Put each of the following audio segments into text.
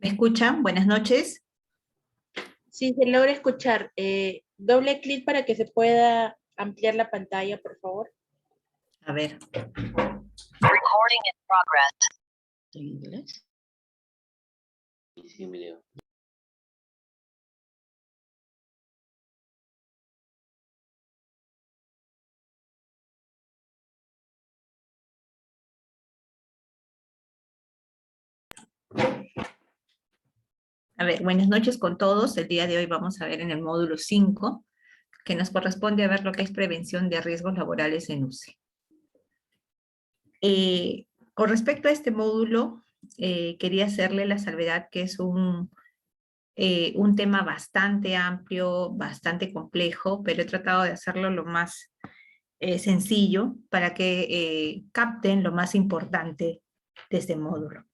¿Me escuchan? Buenas noches. Si se logra escuchar, doble clic para que se pueda ampliar la pantalla, por favor. A ver. Recording in progress. ¿En inglés? Sí, video. A ver, buenas noches con todos. El día de hoy vamos a ver en el módulo 5, que nos corresponde a ver lo que es prevención de riesgos laborales en UCE. Con respecto a este módulo, quería hacerle la salvedad que es un tema bastante amplio, bastante complejo, pero he tratado de hacerlo lo más sencillo para que capten lo más importante de este módulo.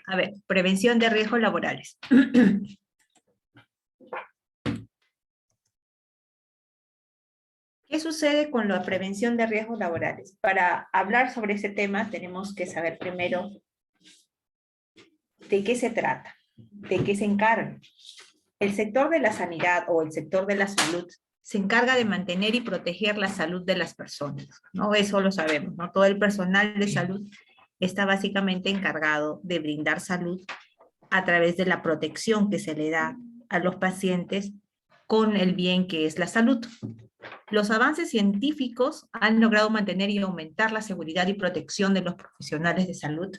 A ver, prevención de riesgos laborales. ¿Qué sucede con la prevención de riesgos laborales? Para hablar sobre ese tema tenemos que saber primero de qué se trata, de qué se encarga. El sector de la sanidad o el sector de la salud se encarga de mantener y proteger la salud de las personas, ¿no? Eso lo sabemos, ¿no? Todo el personal de salud está básicamente encargado de brindar salud a través de la protección que se le da a los pacientes con el bien que es la salud. Los avances científicos han logrado mantener y aumentar la seguridad y protección de los profesionales de salud,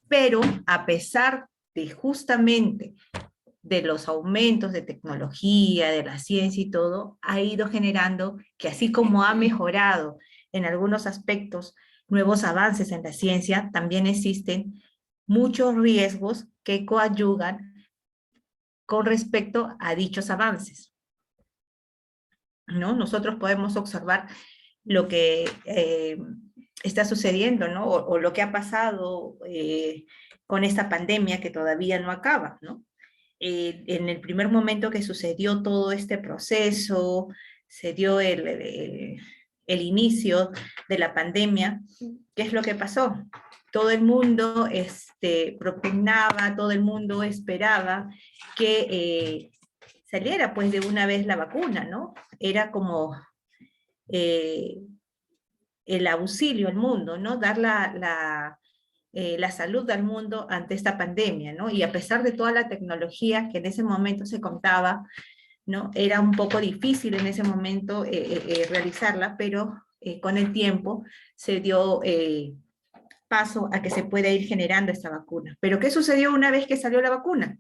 pero a pesar de justamente de los aumentos de tecnología, de la ciencia y todo, ha ido generando que así como ha mejorado en algunos aspectos nuevos avances en la ciencia, también existen muchos riesgos que coadyuvan con respecto a dichos avances, ¿no? Nosotros podemos observar lo que está sucediendo, ¿no? O lo que ha pasado con esta pandemia que todavía no acaba, ¿no? En el primer momento que sucedió todo este proceso, se dio el inicio de la pandemia, ¿qué es lo que pasó? Todo el mundo propugnaba, todo el mundo esperaba que saliera pues de una vez la vacuna, ¿no? Era como el auxilio al mundo, ¿no? Dar la salud al mundo ante esta pandemia, ¿no? Y a pesar de toda la tecnología que en ese momento se contaba, ¿no? Era un poco difícil en ese momento realizarla, pero con el tiempo se dio paso a que se pueda ir generando esta vacuna. Pero ¿qué sucedió una vez que salió la vacuna?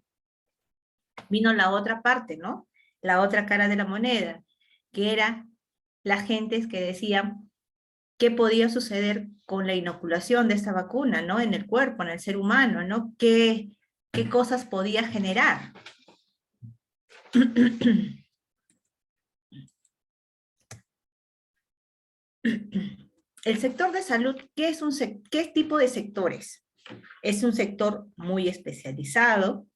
Vino la otra parte, ¿no? La otra cara de la moneda, que era la gente que decían qué podía suceder con la inoculación de esta vacuna, ¿no? En el cuerpo, en el ser humano, ¿no? ¿Qué cosas podía generar? El sector de salud, ¿qué tipo de sectores? Es un sector muy especializado,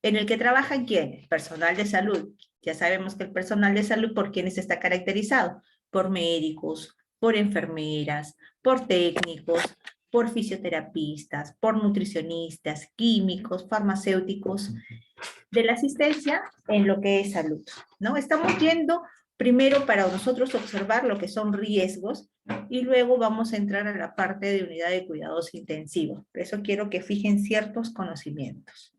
en el que trabajan ¿quiénes? Personal de salud. Ya sabemos que el personal de salud, ¿por quiénes está caracterizado? Por médicos, por enfermeras, por técnicos, por fisioterapistas, por nutricionistas, químicos, farmacéuticos, de la asistencia en lo que es salud, ¿no? Estamos yendo primero para nosotros observar lo que son riesgos y luego vamos a entrar a la parte de unidad de cuidados intensivos. Por eso quiero que fijen ciertos conocimientos.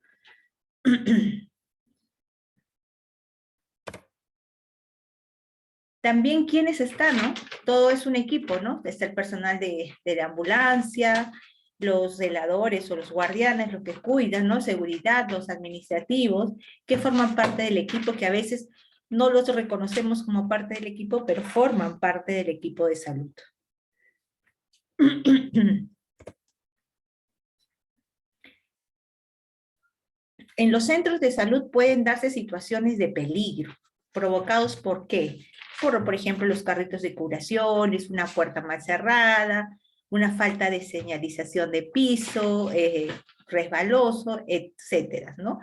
También quienes están, ¿no? Todo es un equipo, ¿no? Está el personal de la ambulancia, los celadores o los guardianes, los que cuidan, ¿no? Seguridad, los administrativos, que forman parte del equipo, que a veces no los reconocemos como parte del equipo, pero forman parte del equipo de salud. En los centros de salud pueden darse situaciones de peligro, provocados ¿por qué? Por ejemplo, los carritos de curaciones, una puerta mal cerrada, una falta de señalización de piso, resbaloso, etcétera, ¿no?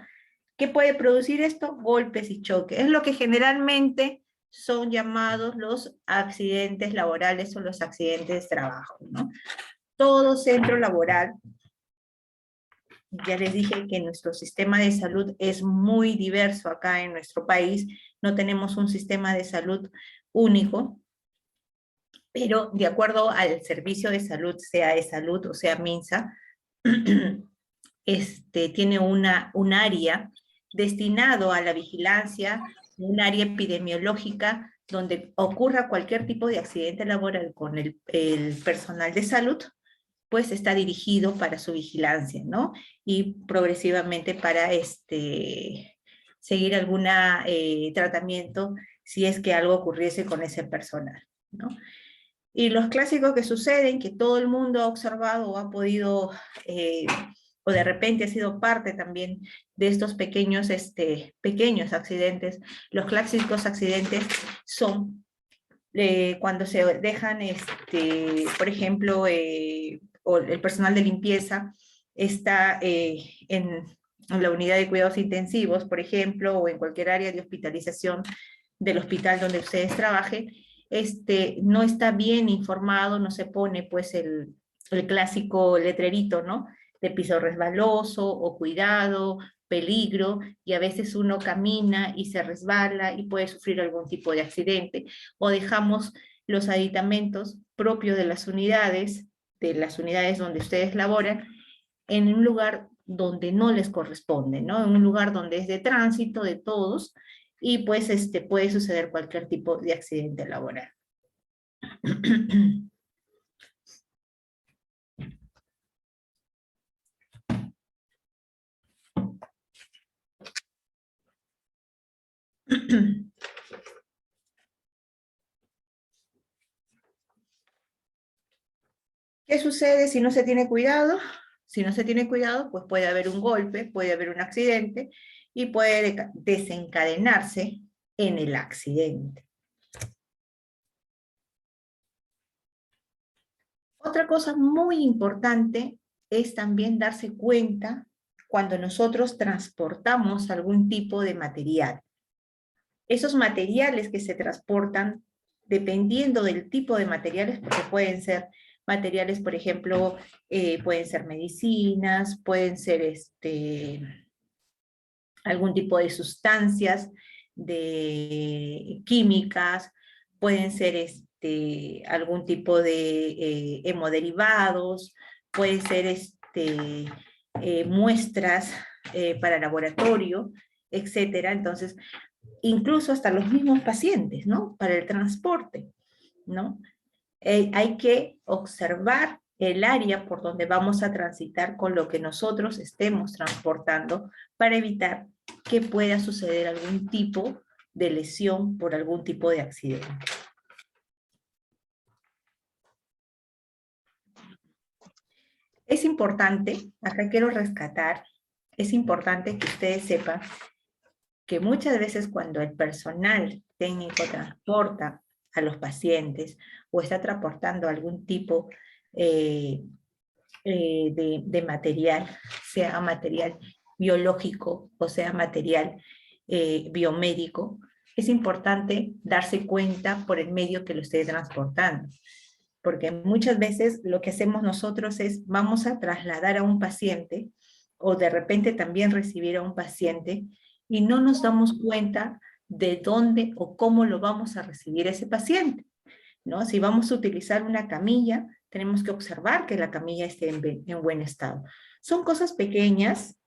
¿Qué puede producir esto? Golpes y choques. Es lo que generalmente son llamados los accidentes laborales o los accidentes de trabajo, ¿no? Todo centro laboral, ya les dije que nuestro sistema de salud es muy diverso acá en nuestro país, no tenemos un sistema de salud único, pero de acuerdo al servicio de salud, sea de salud o sea MINSA, tiene un área destinado a la vigilancia, un área epidemiológica, donde ocurra cualquier tipo de accidente laboral con el personal de salud, pues está dirigido para su vigilancia, ¿no? Y progresivamente para seguir algún tratamiento si es que algo ocurriese con ese personal, ¿no? Y los clásicos que suceden, que todo el mundo ha observado o ha podido, o de repente ha sido parte también de estos pequeños accidentes. Los clásicos accidentes son cuando se dejan, por ejemplo, o el personal de limpieza está en la unidad de cuidados intensivos, por ejemplo, o en cualquier área de hospitalización del hospital donde ustedes trabajen, no está bien informado, no se pone pues el clásico letrerito, ¿no? De piso resbaloso o cuidado, peligro, y a veces uno camina y se resbala y puede sufrir algún tipo de accidente, o dejamos los aditamentos propios de las unidades donde ustedes laboran, en un lugar donde no les corresponde, ¿no? En un lugar donde es de tránsito de todos, y pues puede suceder cualquier tipo de accidente laboral. ¿Qué sucede si no se tiene cuidado? Si no se tiene cuidado, pues puede haber un golpe, puede haber un accidente, y puede desencadenarse en el accidente. Otra cosa muy importante es también darse cuenta cuando nosotros transportamos algún tipo de material. Esos materiales que se transportan, dependiendo del tipo de materiales, porque pueden ser materiales, por ejemplo, pueden ser medicinas, pueden ser algún tipo de sustancias de químicas, pueden ser algún tipo de hemoderivados, pueden ser muestras para laboratorio, etcétera. Entonces, incluso hasta los mismos pacientes, ¿no? Para el transporte, ¿no? Hay que observar el área por donde vamos a transitar con lo que nosotros estemos transportando para evitar que pueda suceder algún tipo de lesión por algún tipo de accidente. Es importante, acá quiero rescatar, es importante que ustedes sepan que muchas veces cuando el personal técnico transporta a los pacientes o está transportando algún tipo de material, sea material biológico o sea material biomédico, es importante darse cuenta por el medio que lo esté transportando. Porque muchas veces lo que hacemos nosotros es, vamos a trasladar a un paciente, o de repente también recibir a un paciente, y no nos damos cuenta de dónde o cómo lo vamos a recibir ese paciente, ¿no? Si vamos a utilizar una camilla, tenemos que observar que la camilla esté en buen estado. Son cosas pequeñas,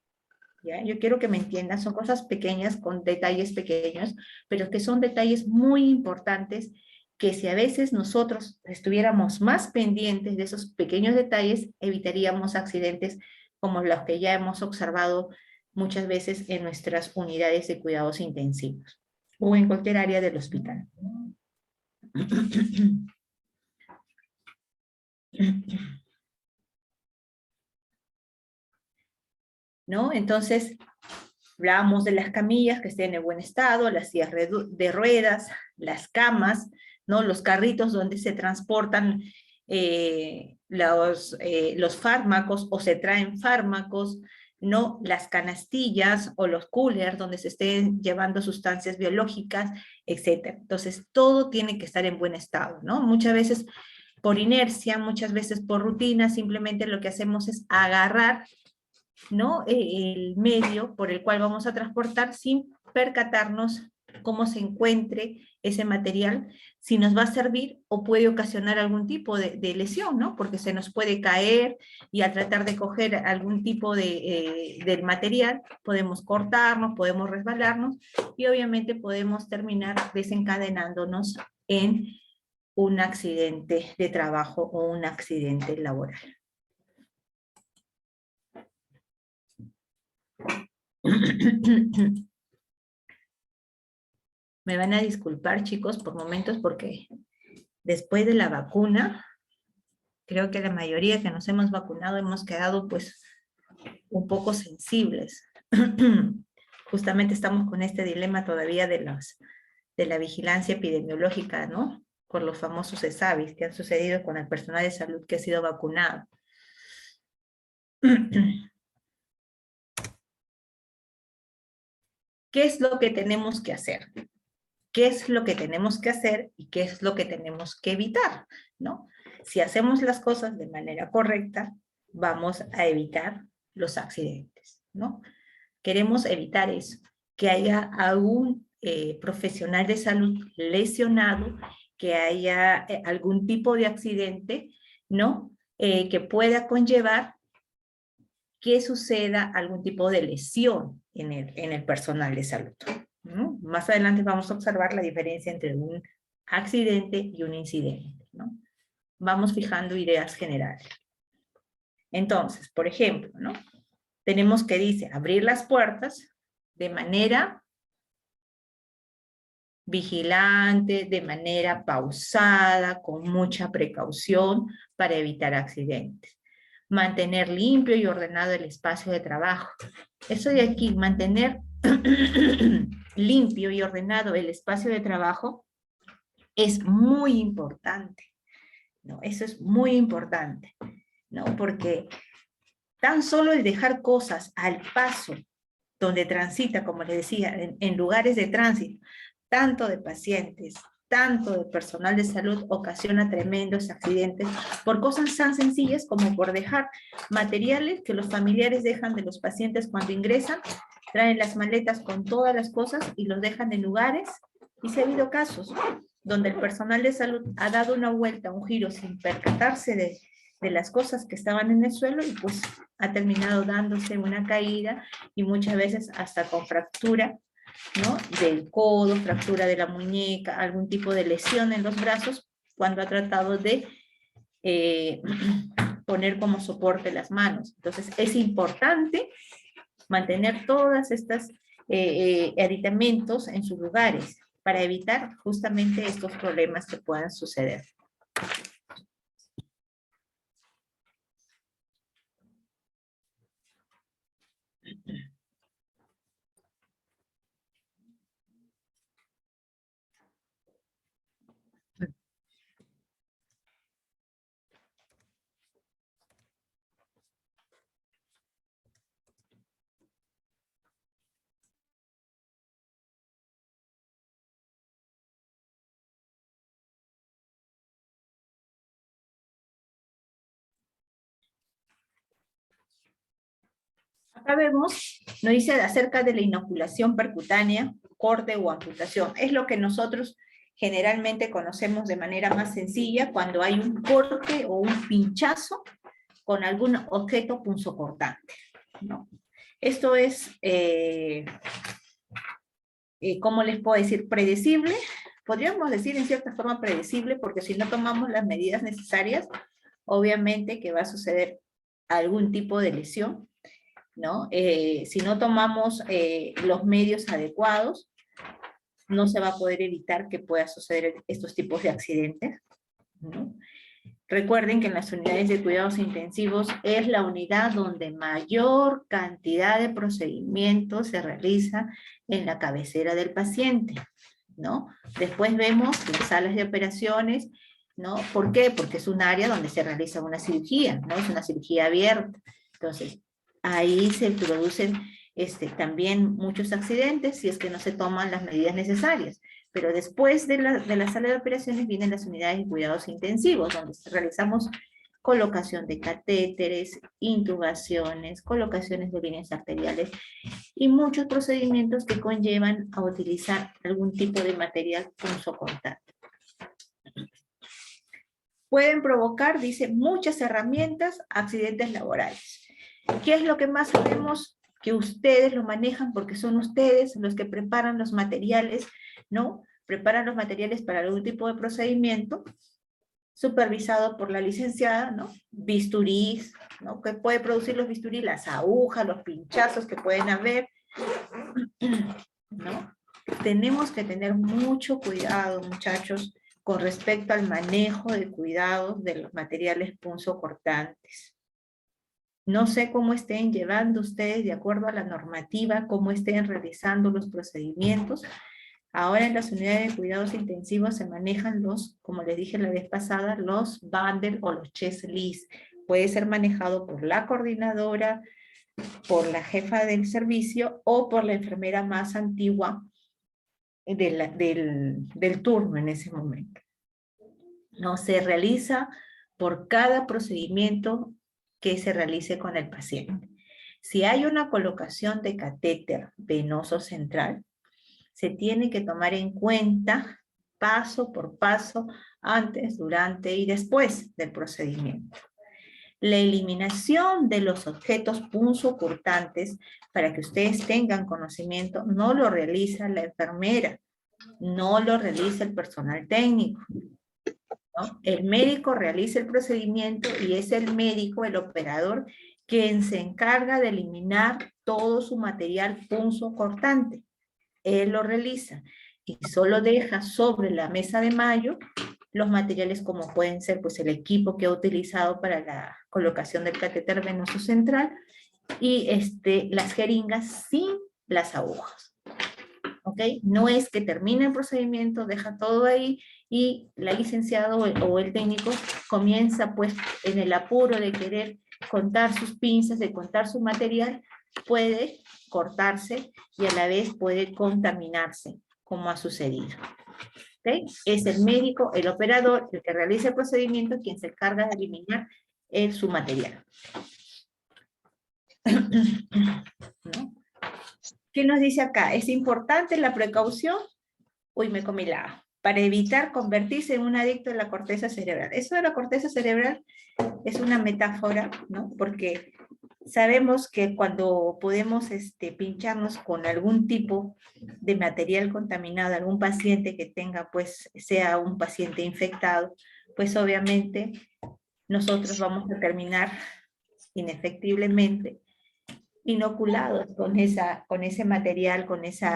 ¿ya? Yo quiero que me entiendan, son cosas pequeñas con detalles pequeños, pero que son detalles muy importantes, que si a veces nosotros estuviéramos más pendientes de esos pequeños detalles, evitaríamos accidentes como los que ya hemos observado muchas veces en nuestras unidades de cuidados intensivos o en cualquier área del hospital. ¿No? Entonces, hablamos de las camillas que estén en buen estado, las sillas de ruedas, las camas, ¿no? Los carritos donde se transportan los fármacos o se traen fármacos, ¿no? Las canastillas o los coolers donde se estén llevando sustancias biológicas, etc. Entonces, todo tiene que estar en buen estado, ¿no? Muchas veces por inercia, muchas veces por rutina, simplemente lo que hacemos es agarrar, ¿no? El medio por el cual vamos a transportar sin percatarnos cómo se encuentre ese material, si nos va a servir o puede ocasionar algún tipo de lesión, ¿no? Porque se nos puede caer y al tratar de coger algún tipo del material, podemos cortarnos, podemos resbalarnos y obviamente podemos terminar desencadenándonos en un accidente de trabajo o un accidente laboral. Me van a disculpar, chicos, por momentos, porque después de la vacuna, creo que la mayoría que nos hemos vacunado hemos quedado, pues, un poco sensibles. Justamente estamos con este dilema todavía de la vigilancia epidemiológica, ¿no? Por los famosos ESAVIS que han sucedido con el personal de salud que ha sido vacunado. ¿Qué es lo que tenemos que hacer? ¿Qué es lo que tenemos que hacer y qué es lo que tenemos que evitar? ¿No? Si hacemos las cosas de manera correcta, vamos a evitar los accidentes, ¿no? Queremos evitar eso, que haya algún profesional de salud lesionado, que haya algún tipo de accidente, ¿no? Que pueda conllevar que suceda algún tipo de lesión en el personal de salud, ¿no? Más adelante vamos a observar la diferencia entre un accidente y un incidente, ¿no? Vamos fijando ideas generales. Entonces, por ejemplo, ¿no? Tenemos que dice abrir las puertas de manera vigilante, de manera pausada, con mucha precaución para evitar accidentes. Mantener limpio y ordenado el espacio de trabajo. Eso de aquí, mantener limpio y ordenado el espacio de trabajo es muy importante, ¿no? Eso es muy importante, ¿no? Porque tan solo el dejar cosas al paso donde transita, como les decía, en lugares de tránsito, tanto de pacientes, tanto de personal de salud, ocasiona tremendos accidentes por cosas tan sencillas como por dejar materiales que los familiares dejan de los pacientes cuando ingresan, traen las maletas con todas las cosas y los dejan en lugares, y se ha habido casos donde el personal de salud ha dado una vuelta, un giro sin percatarse de las cosas que estaban en el suelo y pues ha terminado dándose una caída y muchas veces hasta con fractura, ¿no? Del codo, fractura de la muñeca, algún tipo de lesión en los brazos cuando ha tratado de poner como soporte las manos. Entonces es importante mantener todas estas aditamentos en sus lugares para evitar justamente estos problemas que puedan suceder. Acá vemos, nos dice acerca de la inoculación percutánea, corte o amputación. Es lo que nosotros generalmente conocemos de manera más sencilla cuando hay un corte o un pinchazo con algún objeto punzocortante, ¿no? Esto es, ¿cómo les puedo decir? Predecible. Podríamos decir en cierta forma predecible, porque si no tomamos las medidas necesarias, obviamente que va a suceder algún tipo de lesión, ¿no? Si no tomamos los medios adecuados, no se va a poder evitar que pueda suceder estos tipos de accidentes, ¿no? Recuerden que en las unidades de cuidados intensivos es la unidad donde mayor cantidad de procedimientos se realiza en la cabecera del paciente, ¿no? Después vemos las salas de operaciones, ¿no? ¿Por qué? Porque es un área donde se realiza una cirugía, ¿no? Es una cirugía abierta. Entonces, ahí se producen también muchos accidentes si es que no se toman las medidas necesarias. Pero después de la sala de operaciones vienen las unidades de cuidados intensivos, donde realizamos colocación de catéteres, intubaciones, colocaciones de líneas arteriales y muchos procedimientos que conllevan a utilizar algún tipo de material punzocortante. Pueden provocar, dice, muchas herramientas, accidentes laborales. ¿Qué es lo que más sabemos? Que ustedes lo manejan porque son ustedes los que preparan los materiales, ¿no? Preparan los materiales para algún tipo de procedimiento, supervisado por la licenciada, ¿no? Bisturís, ¿no? Que puede producir los bisturís, las agujas, los pinchazos que pueden haber, ¿no? Tenemos que tener mucho cuidado, muchachos, con respecto al manejo de cuidados de los materiales punzocortantes. No sé cómo estén llevando ustedes, de acuerdo a la normativa, cómo estén realizando los procedimientos. Ahora en las unidades de cuidados intensivos se manejan los, como les dije la vez pasada, los bundle o los chest list. Puede ser manejado por la coordinadora, por la jefa del servicio o por la enfermera más antigua del turno en ese momento. No se realiza por cada procedimiento que se realice con el paciente. Si hay una colocación de catéter venoso central, se tiene que tomar en cuenta paso por paso, antes, durante y después del procedimiento. La eliminación de los objetos punzocortantes, para que ustedes tengan conocimiento, no lo realiza la enfermera, no lo realiza el personal técnico, ¿no? El médico realiza el procedimiento y es el médico, el operador, quien se encarga de eliminar todo su material punzocortante. Él lo realiza y solo deja sobre la mesa de Mayo los materiales como pueden ser pues el equipo que ha utilizado para la colocación del catéter venoso central y las jeringas sin las agujas. ¿Ok? No es que termine el procedimiento, deja todo ahí y la licenciada o el técnico comienza pues en el apuro de querer contar sus pinzas, de contar su material, puede cortarse y a la vez puede contaminarse, como ha sucedido. ¿Okay? Es el médico, el operador, el que realiza el procedimiento, quien se encarga de eliminar su material. ¿No? ¿Qué nos dice acá? ¿Es importante la precaución? Uy, me comí la A. Para evitar convertirse en un adicto de la corteza cerebral. Eso de la corteza cerebral es una metáfora, ¿no? Porque sabemos que cuando podemos pincharnos con algún tipo de material contaminado, algún paciente que tenga, pues, sea un paciente infectado, pues obviamente nosotros vamos a terminar inefectiblemente inoculados con ese material, con ese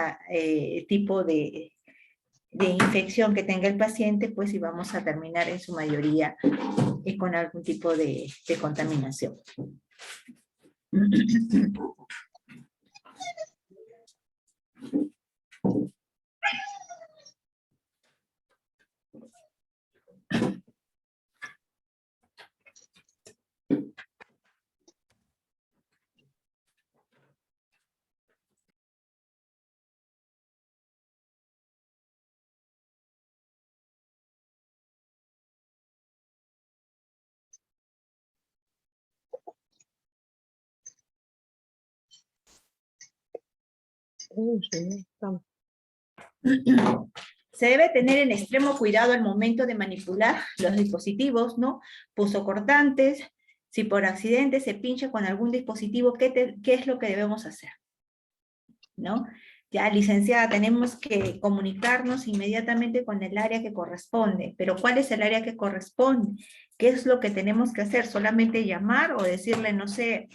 tipo de infección que tenga el paciente, pues y vamos a terminar en su mayoría con algún tipo de contaminación. Se debe tener en extremo cuidado al momento de manipular los dispositivos, ¿no? Punzocortantes, si por accidente se pincha con algún dispositivo, ¿qué es lo que debemos hacer? ¿No? Ya, licenciada, tenemos que comunicarnos inmediatamente con el área que corresponde, pero ¿cuál es el área que corresponde? ¿Qué es lo que tenemos que hacer? ¿Solamente llamar o decirle, no sé,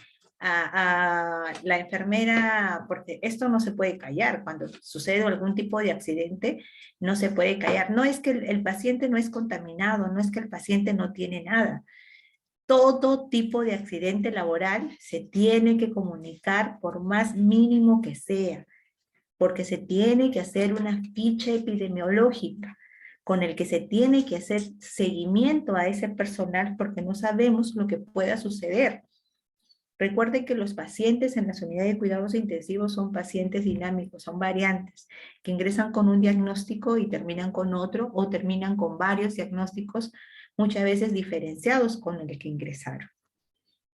a la enfermera, porque esto no se puede callar, cuando sucede algún tipo de accidente, no se puede callar. No es que el paciente no es contaminado, no es que el paciente no tiene nada. Todo tipo de accidente laboral se tiene que comunicar por más mínimo que sea, porque se tiene que hacer una ficha epidemiológica, con el que se tiene que hacer seguimiento a ese personal porque no sabemos lo que pueda suceder. Recuerden que los pacientes en las unidades de cuidados intensivos son pacientes dinámicos, son variantes, que ingresan con un diagnóstico y terminan con otro, o terminan con varios diagnósticos, muchas veces diferenciados con el que ingresaron.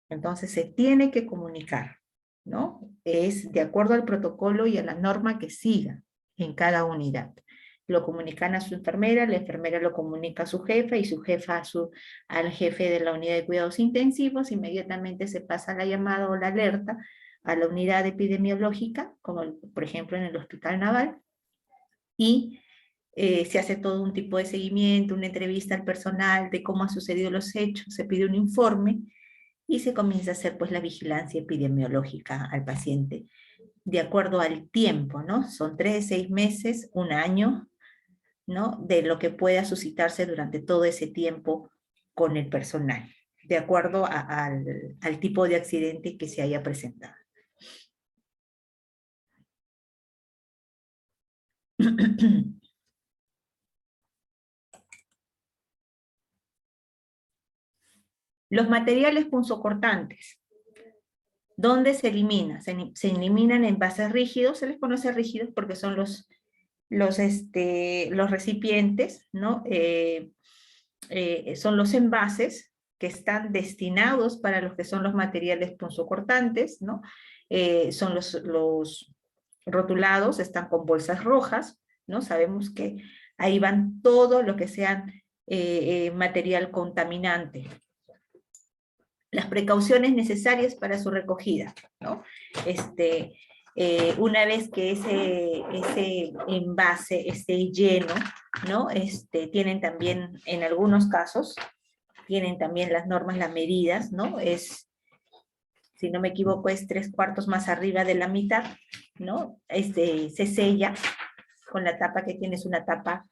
Entonces se tiene que comunicar, ¿no? Es de acuerdo al protocolo y a la norma que siga en cada unidad. Lo comunican a su enfermera, la enfermera lo comunica a su jefa y su jefa al jefe de la unidad de cuidados intensivos. Inmediatamente se pasa la llamada o la alerta a la unidad epidemiológica, como por ejemplo en el Hospital Naval, y se hace todo un tipo de seguimiento, una entrevista al personal de cómo han sucedido los hechos, se pide un informe y se comienza a hacer pues la vigilancia epidemiológica al paciente de acuerdo al tiempo, ¿no? Son 3, 6 meses, un año, ¿no? De lo que pueda suscitarse durante todo ese tiempo con el personal, de acuerdo al tipo de accidente que se haya presentado. Los materiales punzocortantes. ¿Dónde se elimina? Se eliminan en envases rígidos, se les conoce rígidos porque son los recipientes, ¿no? Son los envases que están destinados para los que son los materiales punzocortantes, ¿no? Son los rotulados, están con bolsas rojas, ¿no? Sabemos que ahí van todo lo que sean material contaminante. Las precauciones necesarias para su recogida, ¿no? Una vez que ese envase esté lleno, ¿no? Tienen también, en algunos casos, tienen también las normas, las medidas, ¿no? Si no me equivoco, es 3/4 más arriba de la mitad, ¿no? Se sella con la tapa que tienes, una tapa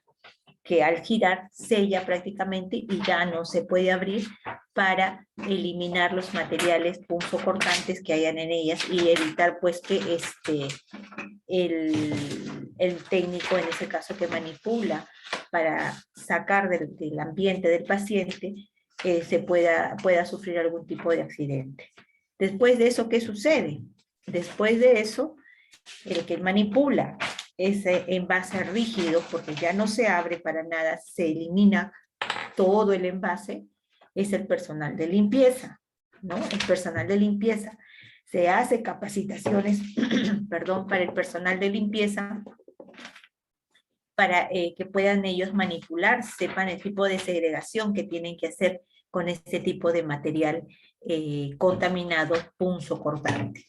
que al girar sella prácticamente y ya no se puede abrir para eliminar los materiales punzocortantes que hayan en ellas y evitar pues que el técnico, en ese caso que manipula para sacar del ambiente del paciente, pueda sufrir algún tipo de accidente. Después de eso, ¿qué sucede? Después de eso, el que manipula ese envase rígido, porque ya no se abre para nada, se elimina todo el envase, es el personal de limpieza, ¿no? El personal de limpieza. Se hace capacitaciones, perdón, para el personal de limpieza, para que puedan ellos manipular, sepan el tipo de segregación que tienen que hacer con este tipo de material contaminado punzocortante.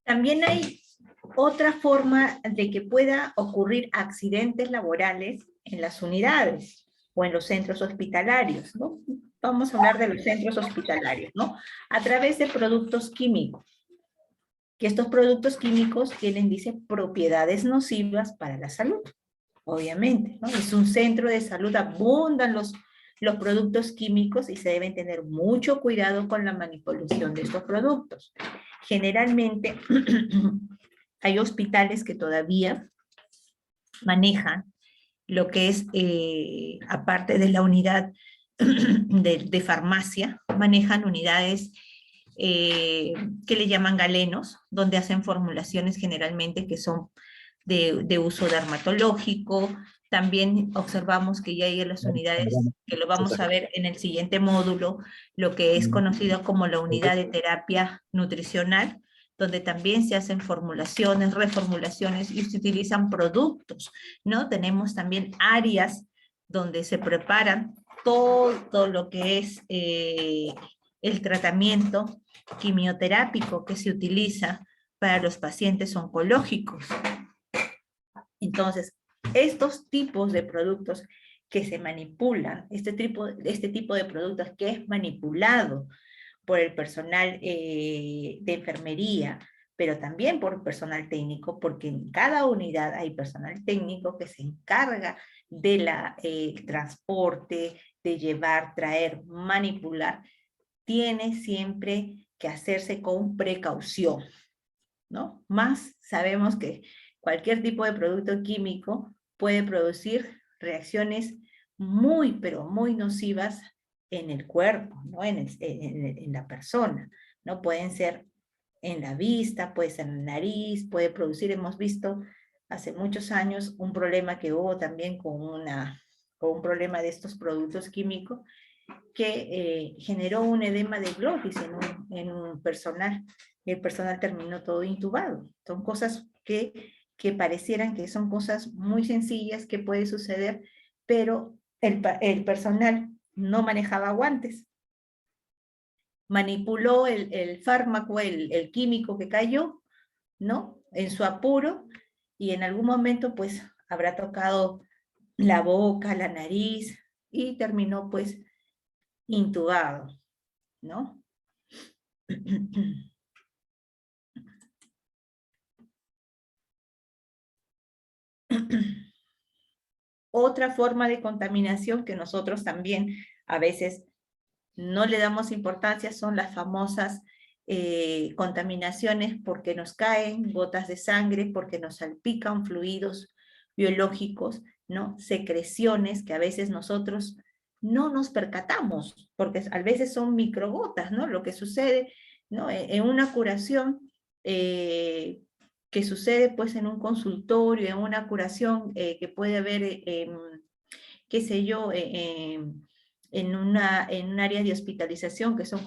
También hay otra forma de que pueda ocurrir accidentes laborales en las unidades o en los centros hospitalarios, ¿no? Vamos a hablar de los centros hospitalarios, ¿no? A través de productos químicos. Que estos productos químicos tienen, dice, propiedades nocivas para la salud, obviamente, ¿no? Es un centro de salud, abundan los productos químicos y se deben tener mucho cuidado con la manipulación de estos productos. Generalmente hay hospitales que todavía manejan lo que es, aparte de la unidad de farmacia, manejan unidades que le llaman galenos, donde hacen formulaciones generalmente que son de uso dermatológico. También observamos que ya hay en las unidades, que lo vamos a ver en el siguiente módulo, lo que es conocido como la unidad de terapia nutricional, donde también se hacen formulaciones, reformulaciones y se utilizan productos, ¿no? Tenemos también áreas donde se preparan todo lo que es el tratamiento quimioterápico que se utiliza para los pacientes oncológicos. Entonces, estos tipos de productos que se manipulan, este tipo de productos que es manipulado por el personal de enfermería, pero también por personal técnico, porque en cada unidad hay personal técnico que se encarga del transporte, de llevar, traer, manipular, tiene siempre que hacerse con precaución, ¿no? Más sabemos que cualquier tipo de producto químico puede producir reacciones muy, pero muy nocivas en el cuerpo, ¿no? En la persona, ¿no? Pueden ser en la vista, puede ser en la nariz, puede producir, hemos visto hace muchos años un problema que hubo también con un problema de estos productos químicos que generó un edema de glotis en un personal, y el personal terminó todo intubado. Son cosas que parecieran que son cosas muy sencillas que puede suceder, pero el personal no manejaba guantes, manipuló el fármaco, el químico que cayó, ¿no? En su apuro, y en algún momento pues habrá tocado la boca, la nariz, y terminó pues intubado, ¿no? Otra forma de contaminación que nosotros también a veces no le damos importancia son las famosas contaminaciones porque nos caen gotas de sangre, porque nos salpican fluidos biológicos, ¿no? Secreciones que a veces nosotros no nos percatamos, porque a veces son microgotas, ¿no? Lo que sucede, ¿no? En una curación que sucede pues en un consultorio, en una curación que puede haber, qué sé yo, en un área de hospitalización, que son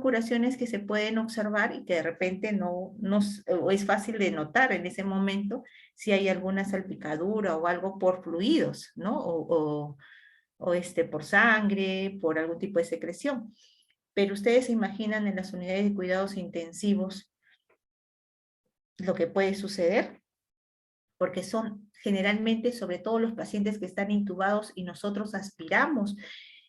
curaciones que se pueden observar y que de repente o es fácil de notar en ese momento si hay alguna salpicadura o algo por fluidos, ¿no? Por sangre, por algún tipo de secreción. Pero ustedes se imaginan en las unidades de cuidados intensivos lo que puede suceder, porque son generalmente, sobre todo los pacientes que están intubados y nosotros aspiramos,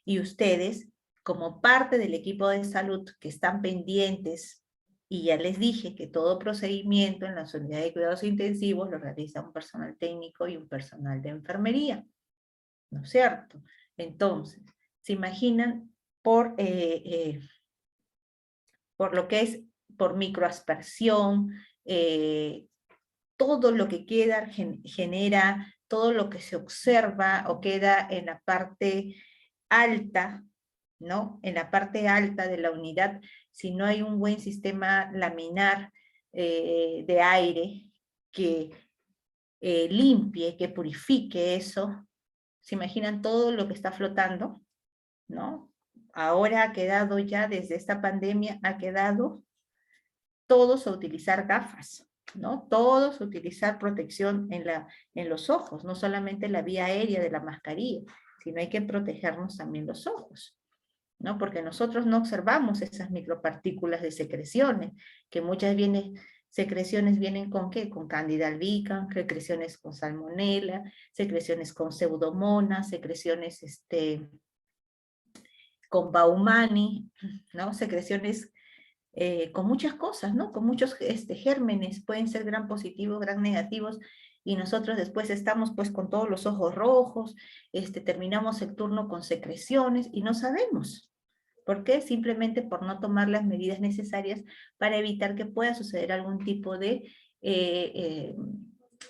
y ustedes, como parte del equipo de salud que están pendientes, y ya les dije que todo procedimiento en las unidades de cuidados intensivos lo realiza un personal técnico y un personal de enfermería, ¿no es cierto? Entonces, se imaginan por lo que es por microaspersión, todo lo que queda genera, todo lo que se observa o queda en la parte alta, ¿no? En la parte alta de la unidad, si no hay un buen sistema laminar de aire que limpie, que purifique eso, ¿se imaginan todo lo que está flotando? ¿No? Ahora ha quedado ya, desde esta pandemia, ha quedado todos a utilizar gafas, ¿no? Todos a utilizar protección en los ojos, no solamente la vía aérea de la mascarilla, sino hay que protegernos también los ojos, ¿no? Porque nosotros no observamos esas micropartículas de secreciones, que secreciones vienen con ¿qué? Con Candida albicans, secreciones con salmonela, secreciones con pseudomonas, secreciones con Baumani, ¿no? Secreciones con muchas cosas, ¿no? Con muchos gérmenes, pueden ser gran positivos, gran negativos, y nosotros después estamos pues con todos los ojos rojos, terminamos el turno con secreciones y no sabemos. ¿Por qué? Simplemente por no tomar las medidas necesarias para evitar que pueda suceder algún tipo de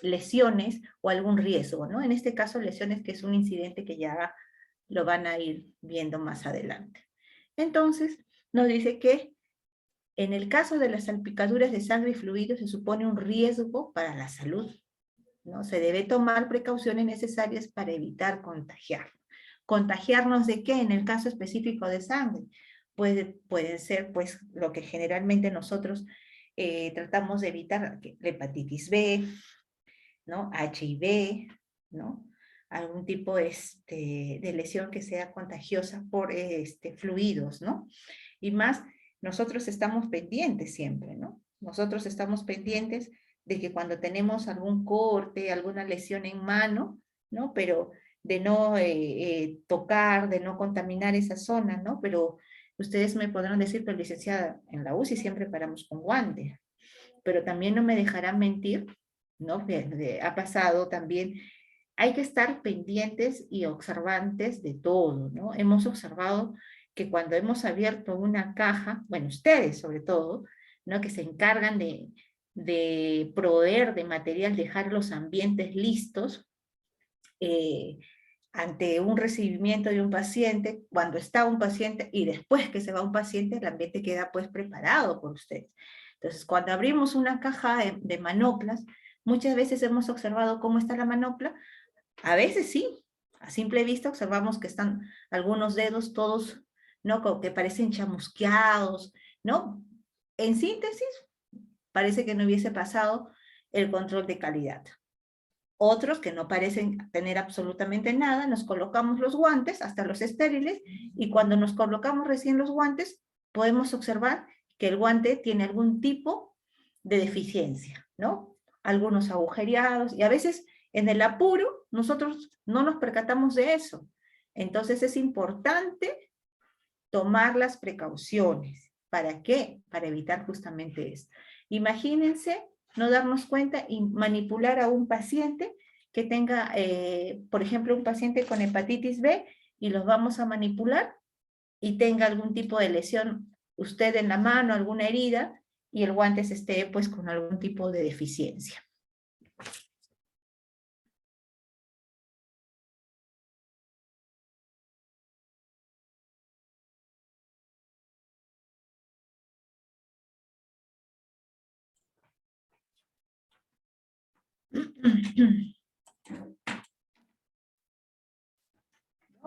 lesiones o algún riesgo, ¿no? En este caso, lesiones, que es un incidente que ya lo van a ir viendo más adelante. Entonces, nos dice que en el caso de las salpicaduras de sangre y fluidos se supone un riesgo para la salud, ¿no? Se debe tomar precauciones necesarias para evitar contagiar. ¿Contagiarnos de qué? En el caso específico de sangre, pueden ser pues lo que generalmente nosotros tratamos de evitar, la hepatitis B, ¿no? HIV, ¿no? Algún tipo de lesión que sea contagiosa por fluidos, ¿no? Y más, nosotros estamos pendientes siempre, ¿no? Nosotros estamos pendientes de que cuando tenemos algún corte, alguna lesión en mano, ¿no? Pero de no tocar, de no contaminar esa zona, ¿no? Pero Ustedes me podrán decir, pero licenciada, en la UCI siempre paramos con guantes, pero también no me dejarán mentir, ¿no? Ha pasado también, hay que estar pendientes y observantes de todo, ¿no? Hemos observado que cuando hemos abierto una caja, bueno, ustedes sobre todo, ¿no? Que se encargan de proveer de material, dejar los ambientes listos, ante un recibimiento de un paciente, cuando está un paciente y después que se va un paciente, el ambiente queda pues preparado por ustedes. Entonces, cuando abrimos una caja de manoplas, muchas veces hemos observado cómo está la manopla, a veces sí, a simple vista observamos que están algunos dedos todos, ¿no? Como que parecen chamusqueados, ¿no? En síntesis, parece que no hubiese pasado el control de calidad. Otros que no parecen tener absolutamente nada, nos colocamos los guantes, hasta los estériles, y cuando nos colocamos recién los guantes, podemos observar que el guante tiene algún tipo de deficiencia, ¿no? Algunos agujereados, y a veces en el apuro nosotros no nos percatamos de eso. Entonces es importante tomar las precauciones. ¿Para qué? Para evitar justamente esto. Imagínense no darnos cuenta y manipular a un paciente que tenga, por ejemplo, un paciente con hepatitis B, y los vamos a manipular y tenga algún tipo de lesión, usted en la mano, alguna herida, y el guante esté pues con algún tipo de deficiencia.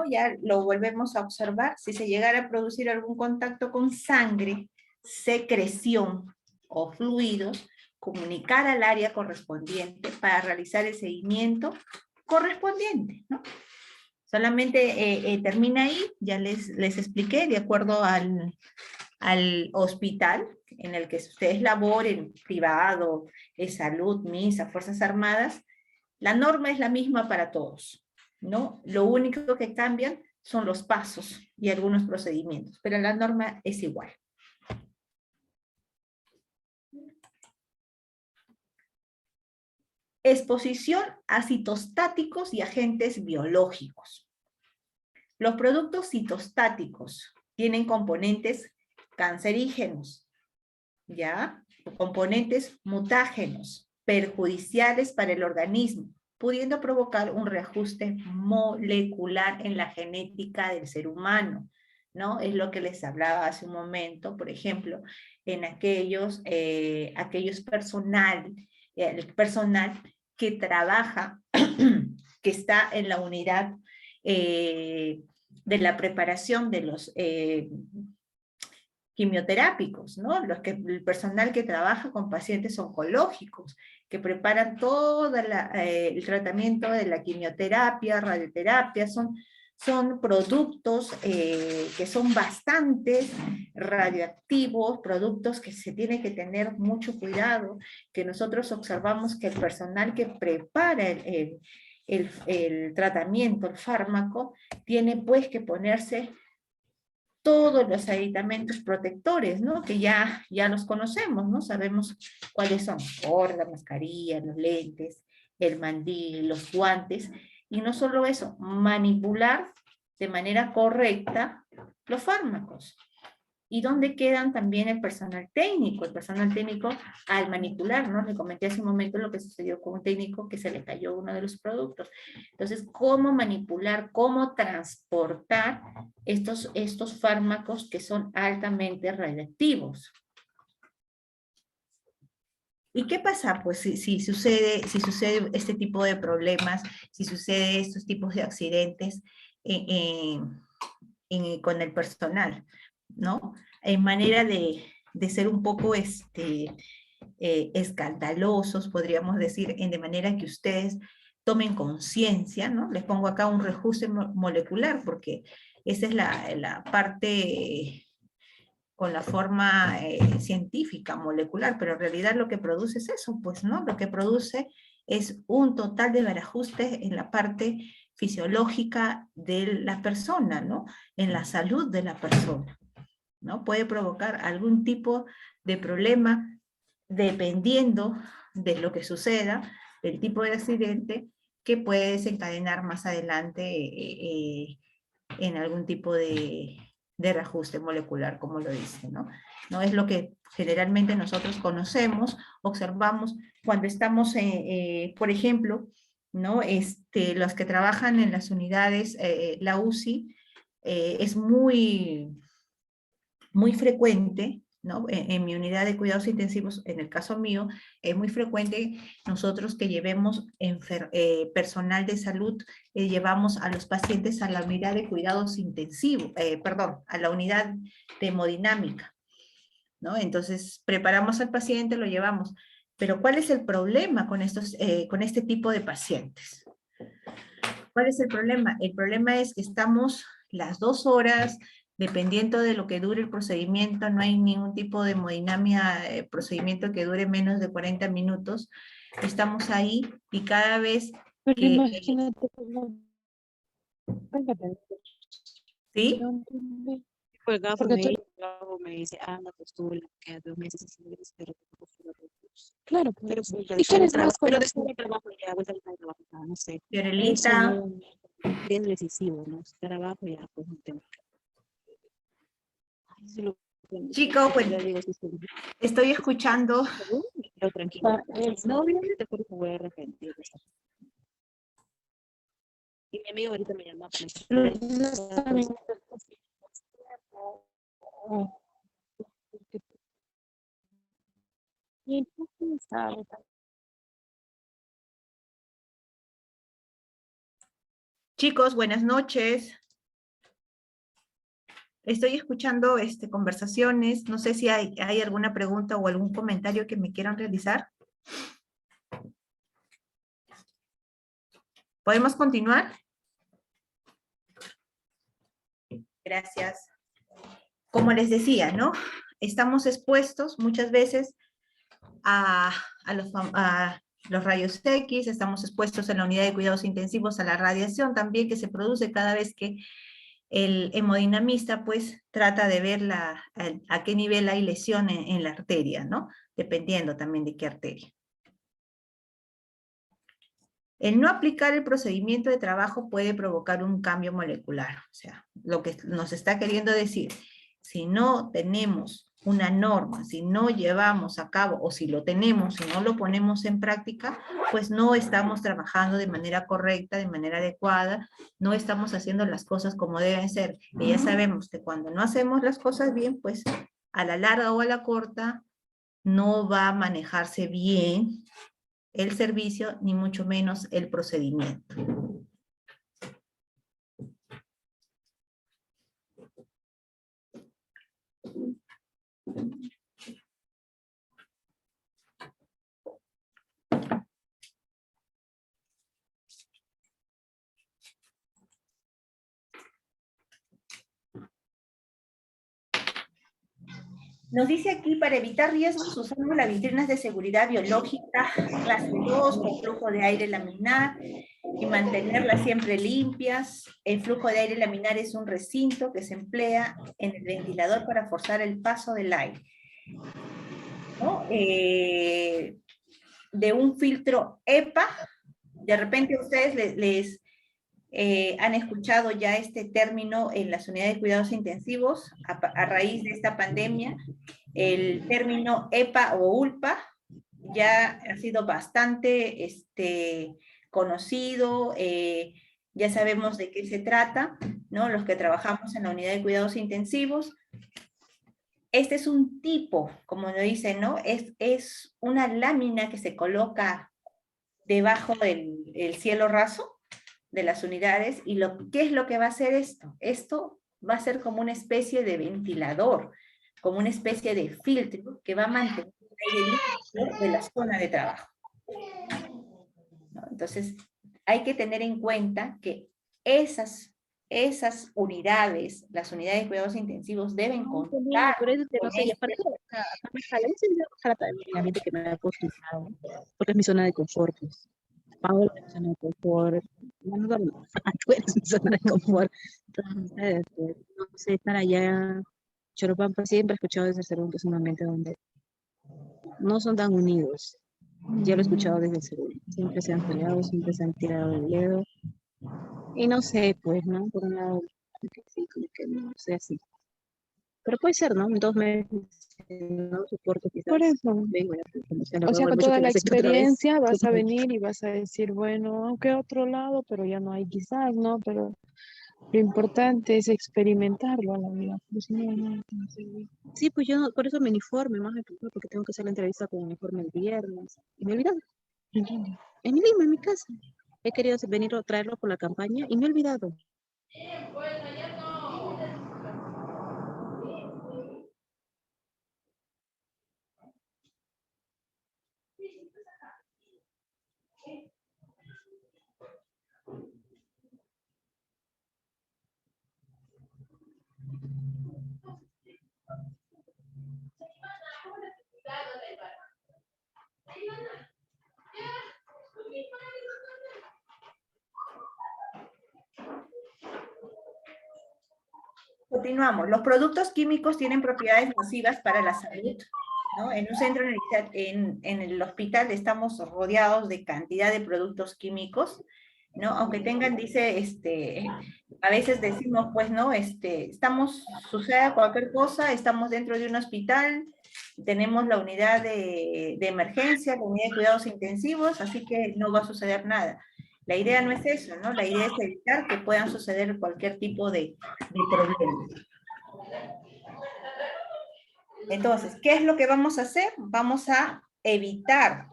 Ya lo volvemos a observar, si se llegara a producir algún contacto con sangre, secreción o fluidos, comunicar al área correspondiente para realizar el seguimiento correspondiente, ¿no? Solamente termina ahí, ya les expliqué, de acuerdo al hospital en el que ustedes laboren, privado, salud, MISA, Fuerzas Armadas, la norma es la misma para todos, ¿no? Lo único que cambian son los pasos y algunos procedimientos, pero la norma es igual. Exposición a citostáticos y agentes biológicos. Los productos citostáticos tienen componentes cancerígenos, ¿ya? Componentes mutágenos, perjudiciales para el organismo, pudiendo provocar un reajuste molecular en la genética del ser humano, ¿no? Es lo que les hablaba hace un momento, por ejemplo, en aquellos personal que trabaja, que está en la unidad de la preparación de los quimioterápicos, ¿no? El personal que trabaja con pacientes oncológicos, que preparan todo el tratamiento de la quimioterapia, radioterapia, son productos que son bastante radioactivos, productos que se tiene que tener mucho cuidado, que nosotros observamos que el personal que prepara el tratamiento, el fármaco, tiene pues que ponerse todos los aditamentos protectores, ¿no? Que ya los conocemos, ¿no? Sabemos cuáles son: la mascarilla, los lentes, el mandil, los guantes, y no solo eso, manipular de manera correcta los fármacos. ¿Y dónde quedan también el personal técnico? El personal técnico al manipular, ¿no? Le comenté hace un momento lo que sucedió con un técnico que se le cayó uno de los productos. Entonces, ¿cómo manipular, cómo transportar estos fármacos que son altamente radiactivos? ¿Y qué pasa? Pues si sucede este tipo de problemas, si sucede estos tipos de accidentes con el personal, ¿no? En manera de ser un poco escandalosos, podríamos decir, de manera que ustedes tomen conciencia, ¿no? Les pongo acá un reajuste molecular, porque esa es la parte con la forma científica, molecular, pero en realidad lo que produce es eso, pues, ¿no? Lo que produce es un total de reajuste en la parte fisiológica de la persona, ¿no? En la salud de la persona. ¿no? Puede provocar algún tipo de problema dependiendo de lo que suceda, del tipo de accidente, que puede desencadenar más adelante en algún tipo de reajuste molecular, como lo dice, ¿no? No es lo que generalmente nosotros conocemos, observamos cuando estamos, por ejemplo, ¿no? Los que trabajan en las unidades, la UCI, es muy frecuente, ¿no? En mi unidad de cuidados intensivos, en el caso mío, es muy frecuente nosotros que llevemos personal de salud, llevamos a los pacientes a la unidad de cuidados intensivos, perdón, a la unidad de hemodinámica, ¿no? Entonces, preparamos al paciente, lo llevamos. Pero ¿cuál es el problema con este tipo de pacientes? ¿Cuál es el problema? El problema es que estamos las 2 horas, dependiendo de lo que dure el procedimiento, no hay ningún tipo de hemodinamia, procedimiento que dure menos de 40 minutos. Estamos ahí y cada vez Pero que... imagínate cómo... ¿Sí? No entendí. Juega Porque con tú- él, luego me dice, anda, pues tú le quedas 2 meses sin ingresos, pero te postula otros 2. Claro, Pero pues. pues, ¿Y quién es más pero conocido? después del trabajo ya, vuelta al trabajo, ya, no sé. Eso Fiorelita, no es decisivo, ¿no? Si trabajo ya, pues no tengo que... Ay, sí lo... Chico, pues, Ya digo, sí, sí, estoy escuchando. seguro, me quedo tranquila. No, obviamente, porque me voy a arrepentir. O sea. Y mi amigo ahorita me llama, pues, No está bien. ¿Y tú quién sabe? Chicos, buenas noches. Estoy escuchando conversaciones. No sé si hay alguna pregunta o algún comentario que me quieran realizar. ¿Podemos continuar? Gracias. Como les decía, ¿no? Estamos expuestos muchas veces a los rayos X, estamos expuestos en la unidad de cuidados intensivos a la radiación también que se produce cada vez que el hemodinamista pues trata de ver a qué nivel hay lesión en la arteria, ¿no? Dependiendo también de qué arteria. El no aplicar el procedimiento de trabajo puede provocar un cambio molecular. O sea, lo que nos está queriendo decir, si no tenemos una norma, si no llevamos a cabo, o si lo tenemos, si no lo ponemos en práctica, pues no estamos trabajando de manera correcta, de manera adecuada, no estamos haciendo las cosas como deben ser. Y ya sabemos que cuando no hacemos las cosas bien, pues a la larga o a la corta, no va a manejarse bien el servicio, ni mucho menos el procedimiento. Nos dice aquí, para evitar riesgos, usamos las vitrinas de seguridad biológica, clase 2, con flujo de aire laminar, y mantenerlas siempre limpias. El flujo de aire laminar es un recinto que se emplea en el ventilador para forzar el paso del aire, ¿no? De un filtro EPA, de repente ustedes han escuchado ya este término en las unidades de cuidados intensivos a raíz de esta pandemia. El término EPA o ULPA ya ha sido bastante conocido, ya sabemos de qué se trata, ¿no? Los que trabajamos en la unidad de cuidados intensivos. Este es un tipo, como lo dicen, ¿no? Es una lámina que se coloca debajo del cielo raso de las unidades, y ¿qué es lo que va a hacer esto? Esto va a ser como una especie de ventilador, como una especie de filtro que va a mantener el aire limpio de la zona de trabajo, ¿no? Entonces, hay que tener en cuenta que esas unidades, las unidades de cuidados intensivos, deben contar Por eso, no con sé, y aparte, o sea, acá me jala, es el ambiente que me ha acostumbrado, porque es mi zona de confort, pues. Paola es mi zona de confort, bueno, no, tú eres mi zona de confort. Entonces, pues, no sé, estar allá Choropampa siempre he escuchado desde el segundo que es un ambiente donde no son tan unidos. Ya lo he escuchado desde el segundo. Siempre se han peleado, siempre se han tirado el dedo. Y no sé, pues, ¿no? Por un lado, como que sí, como que no sé así. Pero puede ser, ¿no? En 2 meses, no soporto quizás. Por eso. Vengo a como sea, la O sea, verdad, con mucho toda que la les explico otra vez. experiencia vas a Súper. venir y vas a decir, bueno, aunque otro lado, pero ya no hay quizás, ¿no? Pero lo importante es experimentarlo a la vida. Pues no, no sé. Sí, pues yo por eso mi uniforme, más me preocupa porque tengo que hacer la entrevista con uniforme el viernes. Y me he olvidado. ¿En dónde? En Lima, en mi casa. He querido venir a traerlo por la campaña y me he olvidado. Continuamos. Los productos químicos tienen propiedades nocivas para la salud, ¿no? En un centro en el hospital estamos rodeados de cantidad de productos químicos, ¿no? Aunque tengan, dice, a veces decimos, pues, ¿no? Sucede cualquier cosa, estamos dentro de un hospital, tenemos la unidad de emergencia, la unidad de cuidados intensivos, así que no va a suceder nada. La idea no es eso, ¿no? La idea es evitar que puedan suceder cualquier tipo de problemas. Entonces, ¿qué es lo que vamos a hacer? Vamos a evitar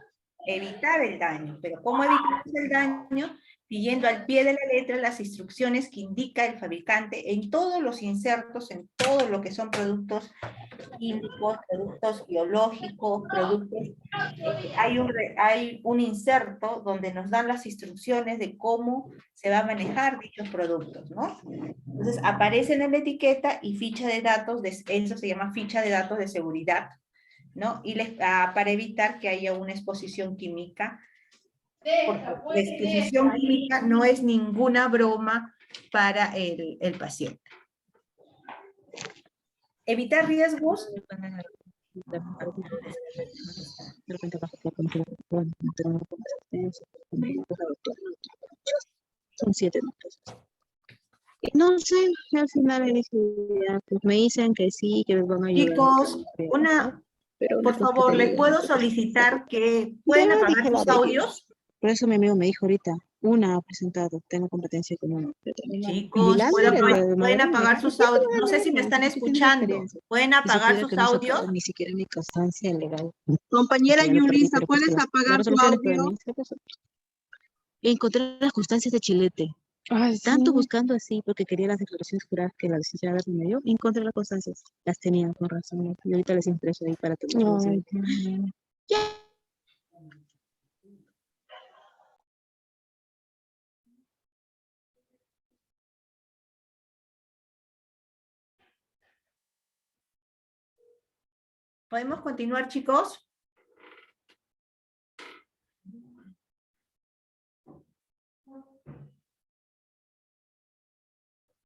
el daño. Pero ¿cómo evitamos el daño? Siguiendo al pie de la letra las instrucciones que indica el fabricante en todos los insertos, en todo lo que son productos químicos, productos biológicos, productos... hay un inserto donde nos dan las instrucciones de cómo se va a manejar dichos productos, ¿no? Entonces aparecen en la etiqueta y ficha de datos, eso se llama ficha de datos de seguridad, ¿no? Y para evitar que haya una exposición química, porque la exposición química no es ninguna broma para el paciente. Evitar riesgos. De repente bajo por son 7 notas. Y no sé, al final le dije, ya, pues me dicen que sí, que me van a ayudar. Chicos, Pero por favor, ¿les puedo solicitar que pueden apagar sus audios? Por eso mi amigo me dijo ahorita, una ha presentado, tengo competencia con una. Chicos, pueden apagar sus audios. No sé si me están escuchando. Pueden apagar sus audios. Ni siquiera mi constancia legal. Compañera Ya lo perdí, Yulisa, pero pues ¿puedes que apagar la tu resolución de audio? encontré las constancias de Chilete. Ah, sí. Tanto buscando así, porque quería las declaraciones juradas que la licenciada me dio, encontré las constancias. Las tenían con razón. Y ahorita les impreso ahí para que lo Ay, qué bien. ¿Podemos continuar, chicos?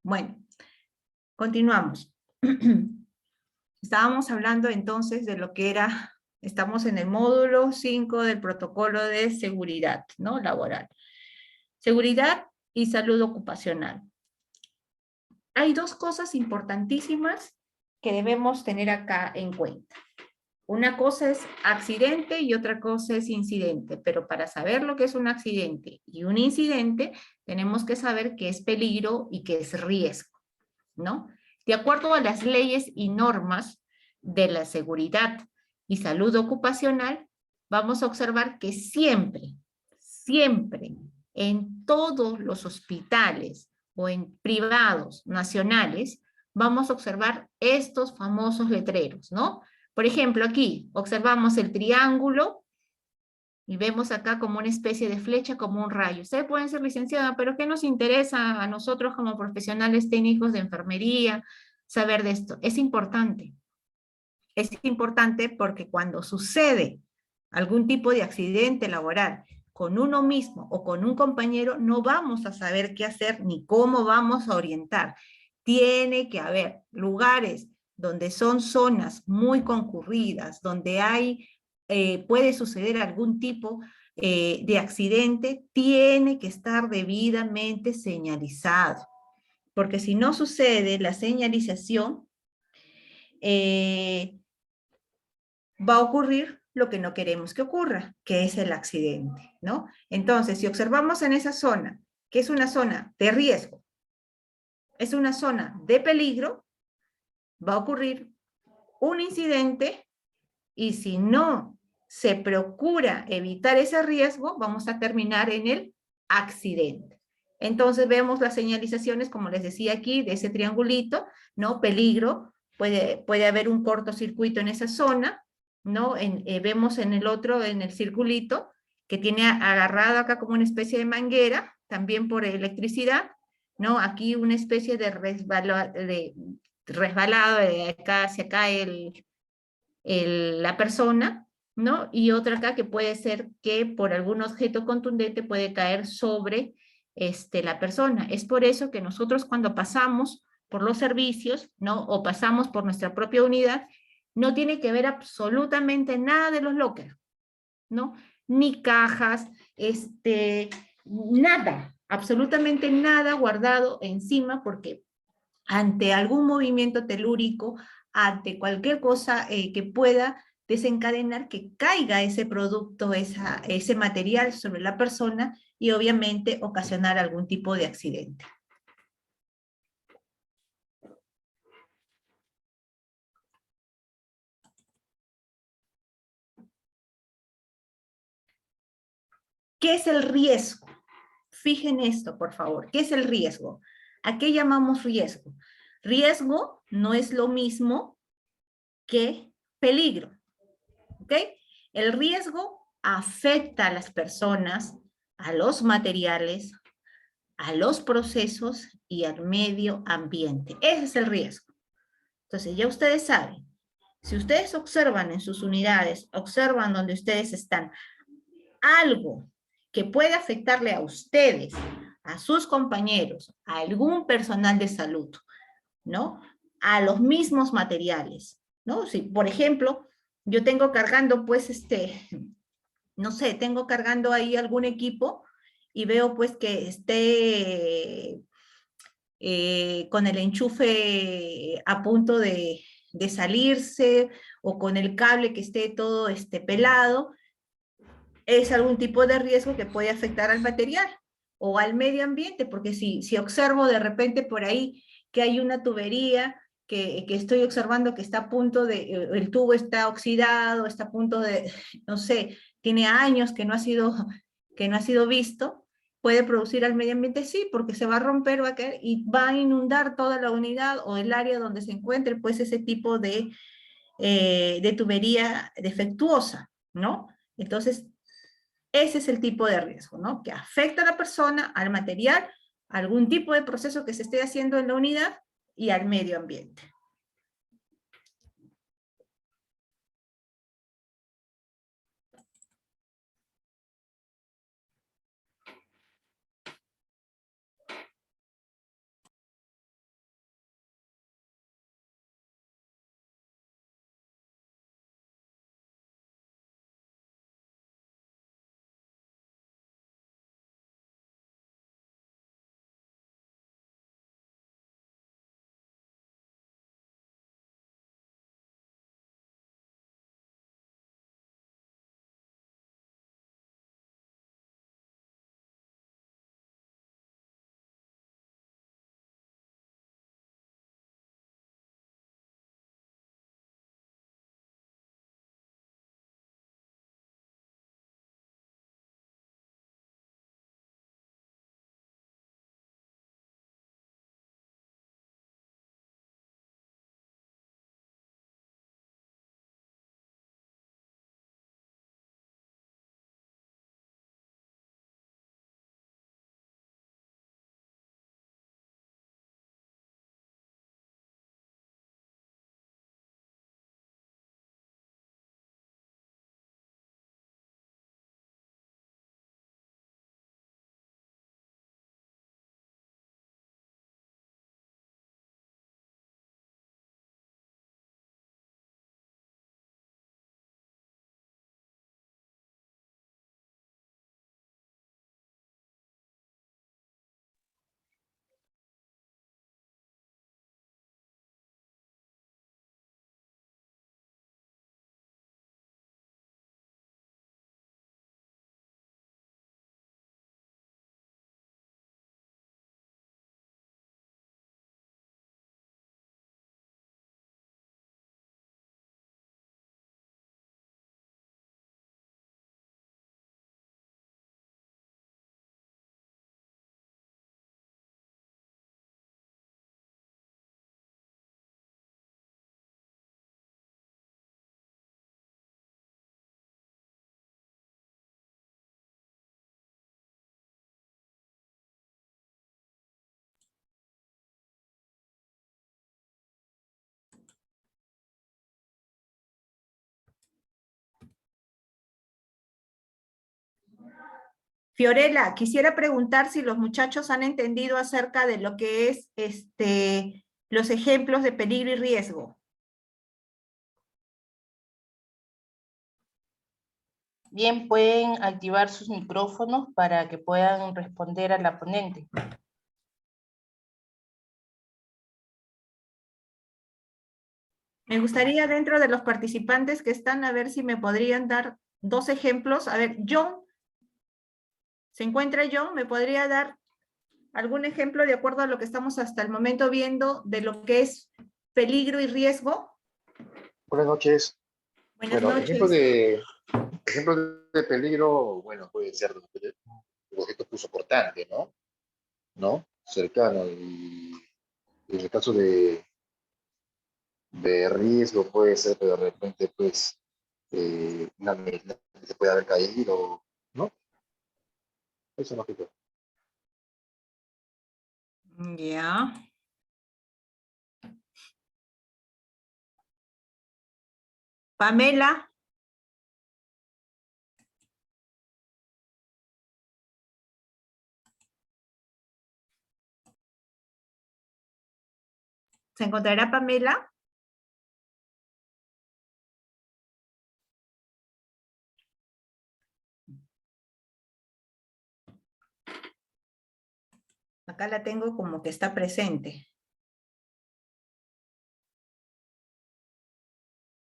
Bueno, continuamos. Estábamos hablando entonces de lo que era, estamos en el módulo 5 del protocolo de seguridad, ¿no? Laboral. Seguridad y salud ocupacional. Hay dos cosas importantísimas que debemos tener acá en cuenta. Una cosa es accidente y otra cosa es incidente, pero para saber lo que es un accidente y un incidente, tenemos que saber qué es peligro y qué es riesgo, ¿no? De acuerdo a las leyes y normas de la seguridad y salud ocupacional, vamos a observar que siempre, en todos los hospitales o en privados nacionales, vamos a observar estos famosos letreros, ¿no? Por ejemplo, aquí observamos el triángulo y vemos acá como una especie de flecha, como un rayo. Ustedes pueden ser licenciada, pero ¿qué nos interesa a nosotros como profesionales técnicos de enfermería saber de esto? Es importante porque cuando sucede algún tipo de accidente laboral con uno mismo o con un compañero, no vamos a saber qué hacer ni cómo vamos a orientar. Tiene que haber lugares donde son zonas muy concurridas, donde puede suceder algún tipo de accidente, tiene que estar debidamente señalizado. Porque si no sucede la señalización, va a ocurrir lo que no queremos que ocurra, que es el accidente, ¿no? Entonces, si observamos en esa zona, que es una zona de riesgo, es una zona de peligro, va a ocurrir un incidente y si no se procura evitar ese riesgo, vamos a terminar en el accidente. Entonces vemos las señalizaciones, como les decía aquí, de ese triangulito, ¿no? Peligro, puede haber un cortocircuito en esa zona, ¿no? Vemos en el otro, en el circulito, que tiene agarrado acá como una especie de manguera, también por electricidad, ¿no? Aquí una especie de resbalado de acá hacia acá la persona, ¿no? Y otra acá que puede ser que por algún objeto contundente puede caer sobre la persona. Es por eso que nosotros cuando pasamos por los servicios, ¿no? O pasamos por nuestra propia unidad, no tiene que ver absolutamente nada de los lockers, ¿no? Ni cajas, nada, absolutamente nada guardado encima, porque ante algún movimiento telúrico, ante cualquier cosa que pueda desencadenar que caiga ese producto, ese material sobre la persona y obviamente ocasionar algún tipo de accidente. ¿Qué es el riesgo? Fijen esto, por favor. ¿Qué es el riesgo? ¿A qué llamamos riesgo? Riesgo no es lo mismo que peligro, ¿ok? El riesgo afecta a las personas, a los materiales, a los procesos y al medio ambiente. Ese es el riesgo. Entonces, ya ustedes saben, si ustedes observan en sus unidades, observan donde ustedes están, algo que puede afectarle a ustedes, a sus compañeros, a algún personal de salud, ¿no? A los mismos materiales, ¿no? Si, por ejemplo, yo tengo cargando, pues, no sé, tengo cargando ahí algún equipo y veo, pues, que esté con el enchufe a punto de salirse o con el cable que esté todo pelado, es algún tipo de riesgo que puede afectar al material o al medio ambiente, porque si observo de repente por ahí que hay una tubería que estoy observando que está a punto el tubo está oxidado, está a punto de, no sé, tiene años que no ha sido visto, puede producir al medio ambiente, sí, porque se va a romper, va a caer y va a inundar toda la unidad o el área donde se encuentre, pues ese tipo de tubería defectuosa, ¿no? Entonces, ese es el tipo de riesgo, ¿no? Que afecta a la persona, al material, a algún tipo de proceso que se esté haciendo en la unidad y al medio ambiente. Fiorella, quisiera preguntar si los muchachos han entendido acerca de lo que es los ejemplos de peligro y riesgo. Bien, pueden activar sus micrófonos para que puedan responder a la ponente. Me gustaría dentro de los participantes que están, a ver si me podrían dar 2 ejemplos. A ver, John, ¿se encuentra John? ¿Me podría dar algún ejemplo de acuerdo a lo que estamos hasta el momento viendo de lo que es peligro y riesgo? Buenas noches. Buenas Bueno, noches. ejemplo de peligro, bueno, puede ser un objeto punzocortante, ¿no? ¿No? Cercano. Y en el caso de riesgo puede ser que de repente, pues, una mesa que se puede haber caído, ¿no? Eso no quito. Ya. Pamela. ¿Se encontrará Pamela? Acá la tengo como que está presente.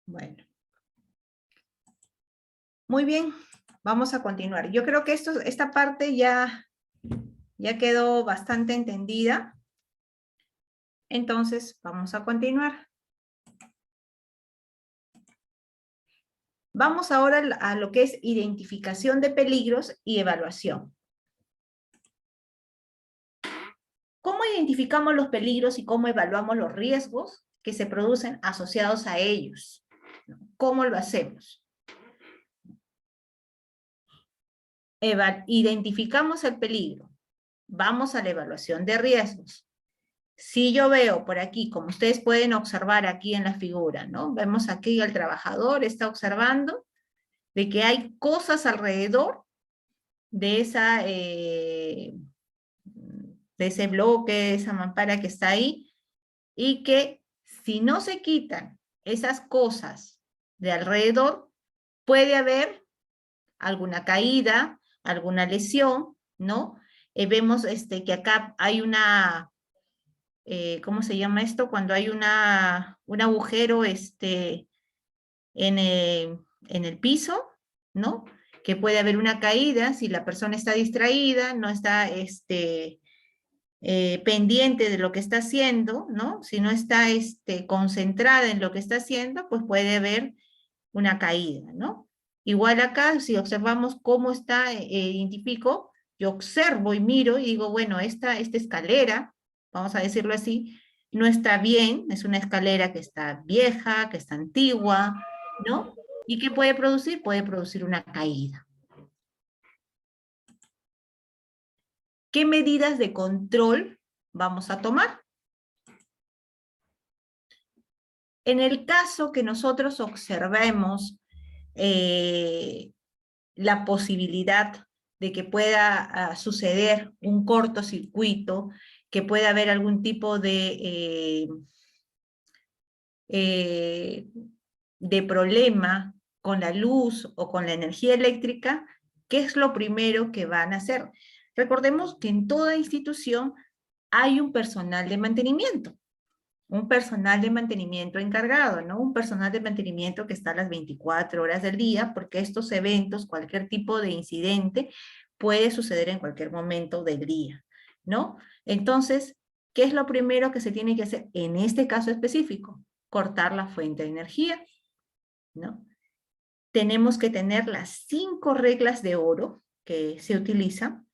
Bueno. Muy bien, vamos a continuar. Yo creo que esta parte ya quedó bastante entendida. Entonces, vamos a continuar. Vamos ahora a lo que es identificación de peligros y evaluación. ¿Cómo identificamos los peligros y cómo evaluamos los riesgos que se producen asociados a ellos? ¿Cómo lo hacemos? Identificamos el peligro. Vamos a la evaluación de riesgos. Si yo veo por aquí, como ustedes pueden observar aquí en la figura, ¿no? Vemos aquí al trabajador está observando de que hay cosas alrededor de ese bloque, de esa mampara que está ahí, y que si no se quitan esas cosas de alrededor, puede haber alguna caída, alguna lesión, ¿no? Vemos que acá hay una, ¿cómo se llama esto? Cuando hay un agujero en el piso, ¿no? Que puede haber una caída si la persona está distraída, no está pendiente de lo que está haciendo, ¿no? Si no está concentrada en lo que está haciendo, pues puede haber una caída, ¿no? Igual acá, si observamos cómo está, identifico, yo observo y miro y digo, bueno, esta escalera, vamos a decirlo así, no está bien, es una escalera que está vieja, que está antigua, ¿no? ¿Y qué puede producir? Puede producir una caída. ¿Qué medidas de control vamos a tomar? En el caso que nosotros observemos la posibilidad de que pueda suceder un cortocircuito, que pueda haber algún tipo de problema con la luz o con la energía eléctrica, ¿qué es lo primero que van a hacer? Recordemos que en toda institución hay un personal de mantenimiento. Un personal de mantenimiento encargado, ¿no? Un personal de mantenimiento que está a las 24 horas del día, porque estos eventos, cualquier tipo de incidente, puede suceder en cualquier momento del día, ¿no? Entonces, ¿qué es lo primero que se tiene que hacer en este caso específico? Cortar la fuente de energía, ¿no? Tenemos que tener las 5 reglas de oro que se utilizan,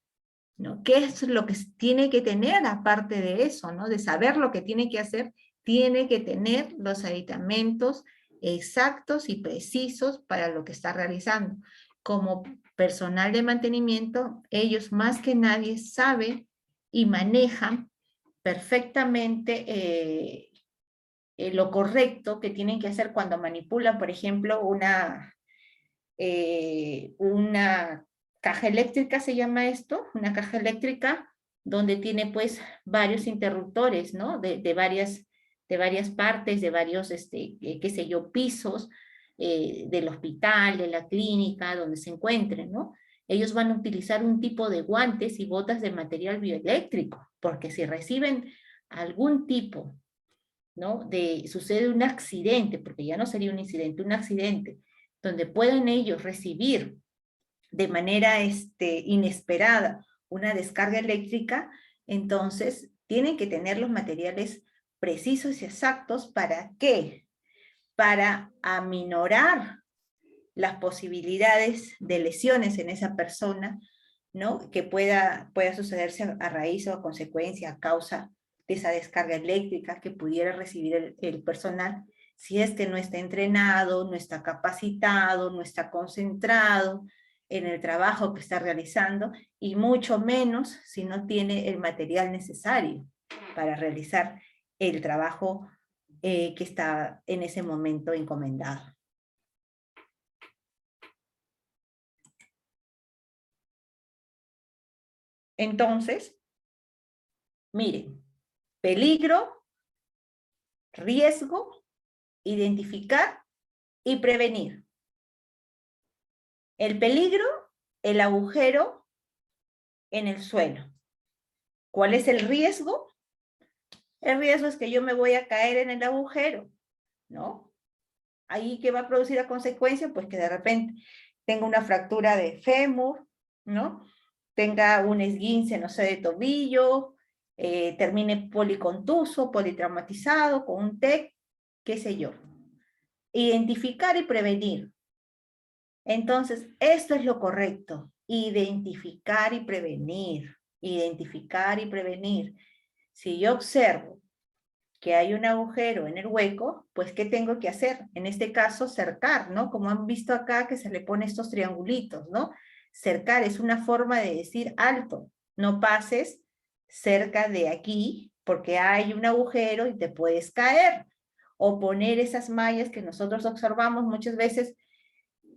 ¿no? ¿Qué es lo que tiene que tener aparte de eso, ¿no? De saber lo que tiene que hacer, tiene que tener los aditamentos exactos y precisos para lo que está realizando. Como personal de mantenimiento, ellos más que nadie saben y manejan perfectamente lo correcto que tienen que hacer cuando manipulan, por ejemplo, una caja eléctrica se llama esto, una caja eléctrica donde tiene pues varios interruptores, ¿no? De varias partes, de varios, qué sé yo, pisos del hospital, de la clínica, donde se encuentren, ¿no? Ellos van a utilizar un tipo de guantes y botas de material bioeléctrico, porque si reciben algún tipo, ¿no? Sucede un accidente, porque ya no sería un incidente, un accidente, donde puedan ellos recibir de manera inesperada una descarga eléctrica, entonces tienen que tener los materiales precisos y exactos. ¿Para qué? Para aminorar las posibilidades de lesiones en esa persona, ¿no? Que pueda sucederse a raíz o a consecuencia, a causa de esa descarga eléctrica que pudiera recibir el personal, si es que no está entrenado, no está capacitado, no está concentrado en el trabajo que está realizando, y mucho menos si no tiene el material necesario para realizar el trabajo que está en ese momento encomendado. Entonces, miren, peligro, riesgo, identificar y prevenir. El peligro, el agujero en el suelo. ¿Cuál es el riesgo? El riesgo es que yo me voy a caer en el agujero, ¿no? Ahí, ¿qué va a producir a consecuencia? Pues que de repente tenga una fractura de fémur, ¿no? Tenga un esguince, no sé, de tobillo, termine policontuso, politraumatizado, con un TEC, qué sé yo. Identificar y prevenir. Entonces, esto es lo correcto. Identificar y prevenir. Identificar y prevenir. Si yo observo que hay un agujero en el hueco, pues ¿qué tengo que hacer? En este caso, cercar, ¿no? Como han visto acá que se le pone estos triangulitos, ¿no? Cercar es una forma de decir alto, no pases cerca de aquí porque hay un agujero y te puedes caer. O poner esas mallas que nosotros observamos muchas veces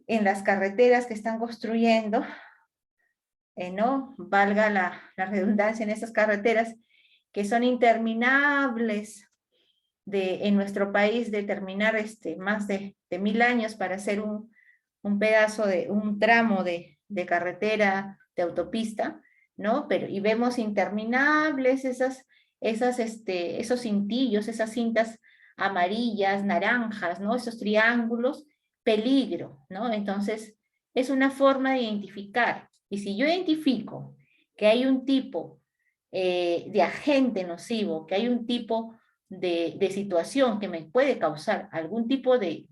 en las carreteras que están construyendo, ¿no? Valga la redundancia, en esas carreteras que son interminables en nuestro país, de terminar más de 1000 años para hacer un pedazo un tramo de carretera, de autopista, ¿no? Y vemos interminables esos cintillos, esas cintas amarillas, naranjas, ¿no? Esos triángulos, peligro, ¿no? Entonces, es una forma de identificar. Y si yo identifico que hay un tipo de agente nocivo, que hay un tipo de situación que me puede causar algún tipo de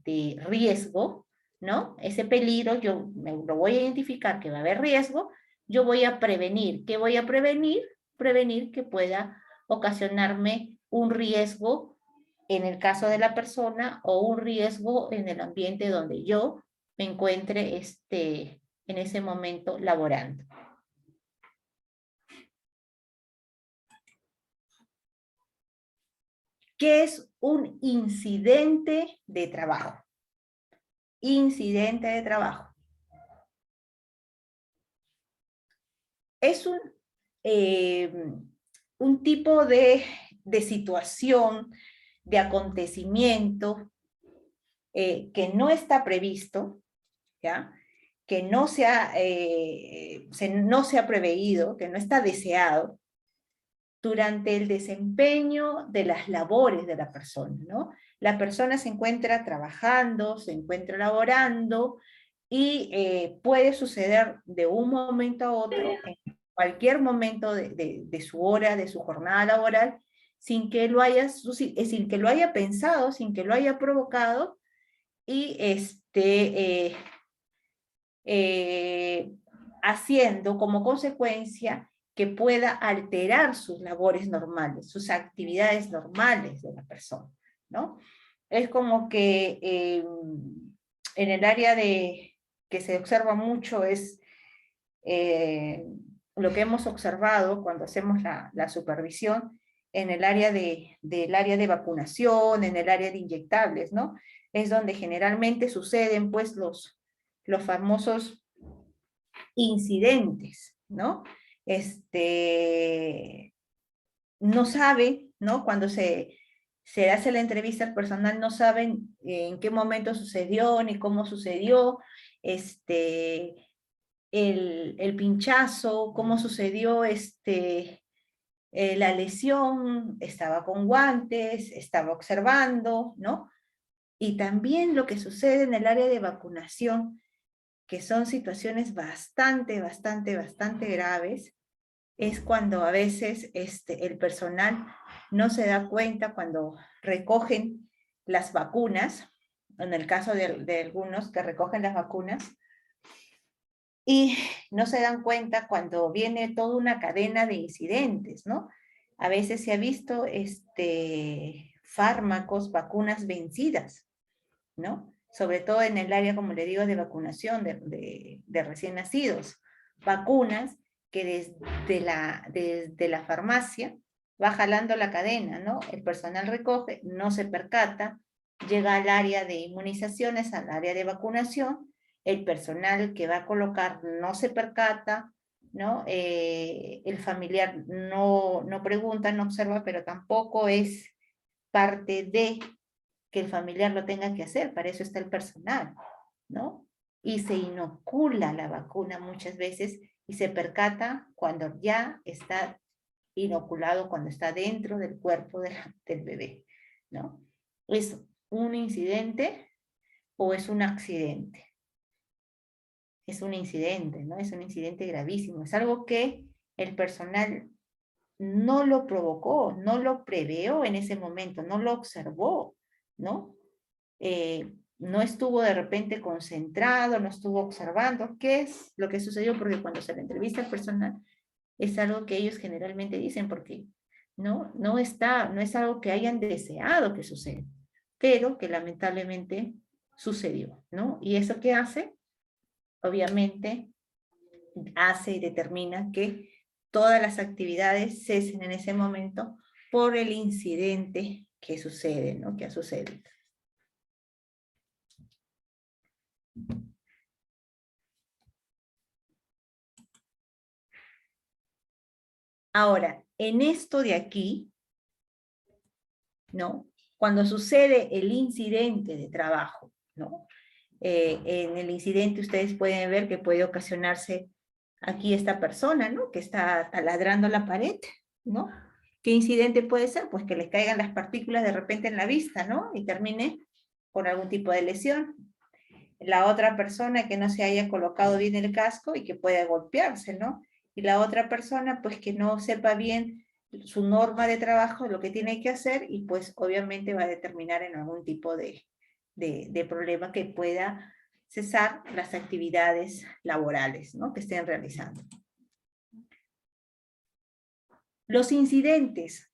riesgo, ¿no? Ese peligro, yo lo voy a identificar que va a haber riesgo, yo voy a prevenir. ¿Qué voy a prevenir? Prevenir que pueda ocasionarme un riesgo en el caso de la persona o un riesgo en el ambiente donde yo me encuentre en ese momento laborando. ¿Qué es un incidente de trabajo? Incidente de trabajo. Es un tipo de situación, de acontecimiento que no está previsto, ¿ya? Que no se ha preveído, que no está deseado, durante el desempeño de las labores de la persona, ¿no? La persona se encuentra trabajando, se encuentra laborando, y puede suceder de un momento a otro, en cualquier momento de su hora, de su jornada laboral, sin que lo haya pensado, sin que lo haya provocado, y haciendo como consecuencia que pueda alterar sus labores normales, sus actividades normales de la persona, ¿no? Es como que en el área que se observa mucho es lo que hemos observado cuando hacemos la supervisión en el área del área de vacunación, en el área de inyectables, ¿no? Es donde generalmente suceden pues los famosos incidentes, ¿no? No sabe, ¿no? Cuando se hace la entrevista al personal, no saben en qué momento sucedió, ni cómo sucedió, el pinchazo, cómo sucedió la lesión, estaba con guantes, estaba observando, ¿no? Y también lo que sucede en el área de vacunación, que son situaciones bastante graves, es cuando a veces el personal no se da cuenta cuando recogen las vacunas, en el caso de algunos que recogen las vacunas, y no se dan cuenta cuando viene toda una cadena de incidentes, ¿no? A veces se ha visto fármacos, vacunas vencidas, ¿no? Sobre todo en el área, como le digo, de vacunación de recién nacidos. Vacunas que desde la farmacia va jalando la cadena, ¿no? El personal recoge, no se percata, llega al área de inmunizaciones, al área de vacunación, el personal que va a colocar no se percata, ¿no? El familiar no pregunta, no observa, pero tampoco es parte de que el familiar lo tenga que hacer, para eso está el personal, ¿no? Y se inocula la vacuna muchas veces y se percata cuando ya está inoculado, cuando está dentro del cuerpo del bebé, ¿no? ¿Es un incidente o es un accidente? Es un incidente, ¿no? Es un incidente gravísimo, es algo que el personal no lo provocó, no lo preveó en ese momento, no lo observó, ¿no? No estuvo de repente concentrado, no estuvo observando qué es lo que sucedió, porque cuando se le entrevista al personal es algo que ellos generalmente dicen, porque no es algo que hayan deseado que suceda, pero que lamentablemente sucedió, ¿no? ¿Y eso qué hace? Obviamente hace y determina que todas las actividades cesen en ese momento por el incidente que sucede, ¿no? Que ha sucedido. Ahora, en esto de aquí, ¿no? Cuando sucede el incidente de trabajo, ¿no? En el incidente ustedes pueden ver que puede ocasionarse aquí esta persona, ¿no? Que está taladrando la pared, ¿no? ¿Qué incidente puede ser? Pues que le caigan las partículas de repente en la vista, ¿no? Y termine con algún tipo de lesión. La otra persona que no se haya colocado bien el casco y que pueda golpearse, ¿no? Y la otra persona, pues que no sepa bien su norma de trabajo, lo que tiene que hacer, y pues obviamente va a determinar en algún tipo de problema que pueda cesar las actividades laborales, ¿no? Que estén realizando. Los incidentes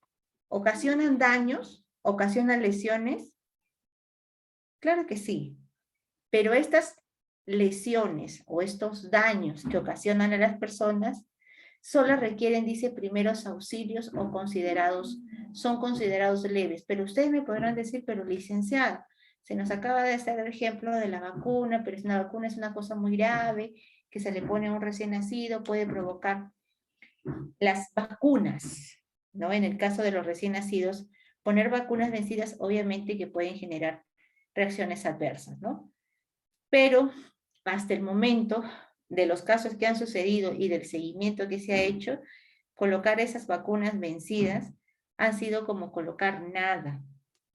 ocasionan daños, ocasionan lesiones. Claro que sí, pero estas lesiones o estos daños que ocasionan a las personas solo requieren, dice, primeros auxilios o son considerados leves. Pero ustedes me podrán decir, pero licenciada, se nos acaba de hacer el ejemplo de la vacuna, pero la vacuna es una cosa muy grave, que se le pone a un recién nacido, puede provocar. Las vacunas, ¿no? En el caso de los recién nacidos, poner vacunas vencidas obviamente que pueden generar reacciones adversas, ¿no? Pero hasta el momento de los casos que han sucedido y del seguimiento que se ha hecho, colocar esas vacunas vencidas han sido como colocar nada,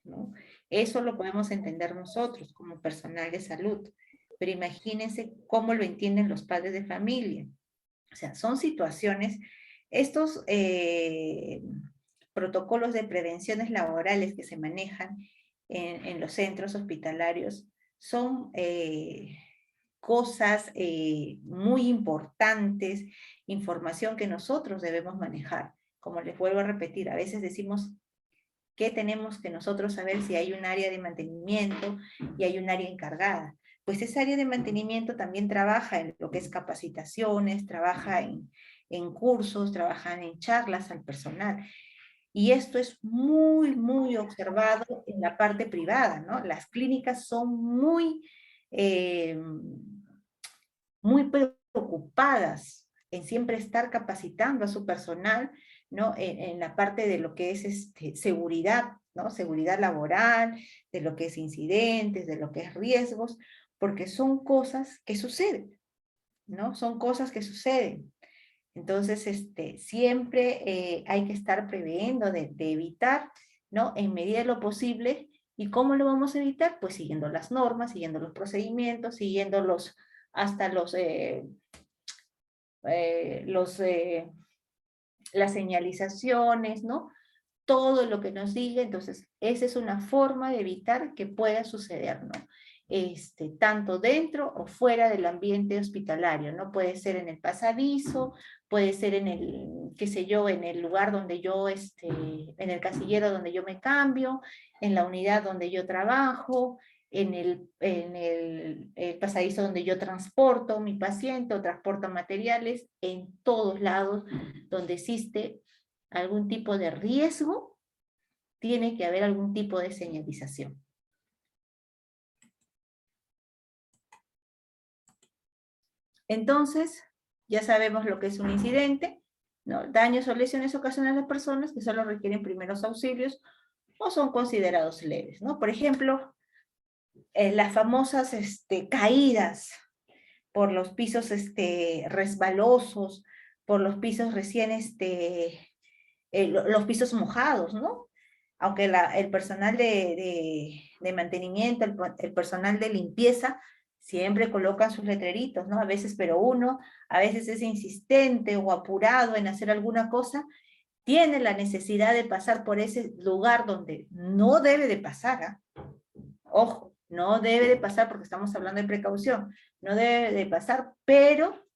¿no? Eso lo podemos entender nosotros como personal de salud, pero imagínense cómo lo entienden los padres de familia. O sea, son situaciones, estos protocolos de prevenciones laborales que se manejan en los centros hospitalarios son cosas muy importantes, información que nosotros debemos manejar. Como les vuelvo a repetir, a veces decimos que tenemos que nosotros saber si hay un área de mantenimiento y hay un área encargada. Pues esa área de mantenimiento también trabaja en lo que es capacitaciones, trabaja en cursos, trabaja en charlas al personal. Y esto es muy observado en la parte privada, ¿no? Las clínicas son muy ocupadas en siempre estar capacitando a su personal, ¿no? En la parte de lo que es seguridad, ¿no? Seguridad laboral, de lo que es incidentes, de lo que es riesgos, porque son cosas que suceden, ¿no? Son cosas que suceden. Entonces, siempre hay que estar previendo de evitar, ¿no? En medida de lo posible. ¿Y cómo lo vamos a evitar? Pues siguiendo las normas, siguiendo los procedimientos, siguiendo hasta las señalizaciones, ¿no? Todo lo que nos diga. Entonces, esa es una forma de evitar que pueda suceder, ¿no? Tanto dentro o fuera del ambiente hospitalario, ¿no? Puede ser en el pasadizo, puede ser en el, qué sé yo, en el lugar donde yo, en el casillero donde yo me cambio, en la unidad donde yo trabajo, en el pasadizo donde yo transporto a mi paciente o transporto materiales, en todos lados donde existe algún tipo de riesgo, tiene que haber algún tipo de señalización. Entonces, ya sabemos lo que es un incidente, ¿no? Daños o lesiones ocasionadas a las personas que solo requieren primeros auxilios o son considerados leves, ¿no? Por ejemplo, las famosas caídas por los pisos resbalosos, por los pisos recién, los pisos mojados, ¿no? Aunque el personal de mantenimiento, el personal de limpieza, siempre colocan sus letreritos, ¿no? A veces, pero uno, a veces es insistente o apurado en hacer alguna cosa, tiene la necesidad de pasar por ese lugar donde no debe de pasar, ¿ah? Ojo, no debe de pasar porque estamos hablando de precaución, no debe de pasar, pero,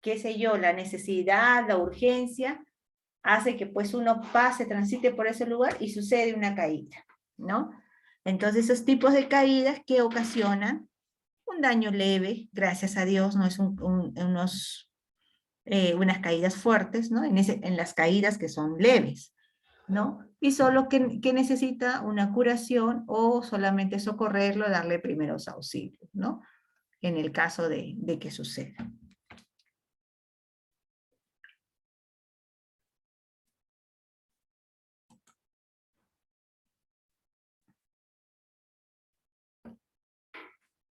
qué sé yo, la necesidad, la urgencia, hace que pues uno pase, transite por ese lugar y sucede una caída, ¿no? Entonces esos tipos de caídas que ocasionan un daño leve, gracias a Dios, no es unas caídas fuertes, ¿no? En las caídas que son leves, ¿no? Y solo que necesita una curación o solamente socorrerlo, darle primeros auxilios, ¿no? En el caso de que suceda.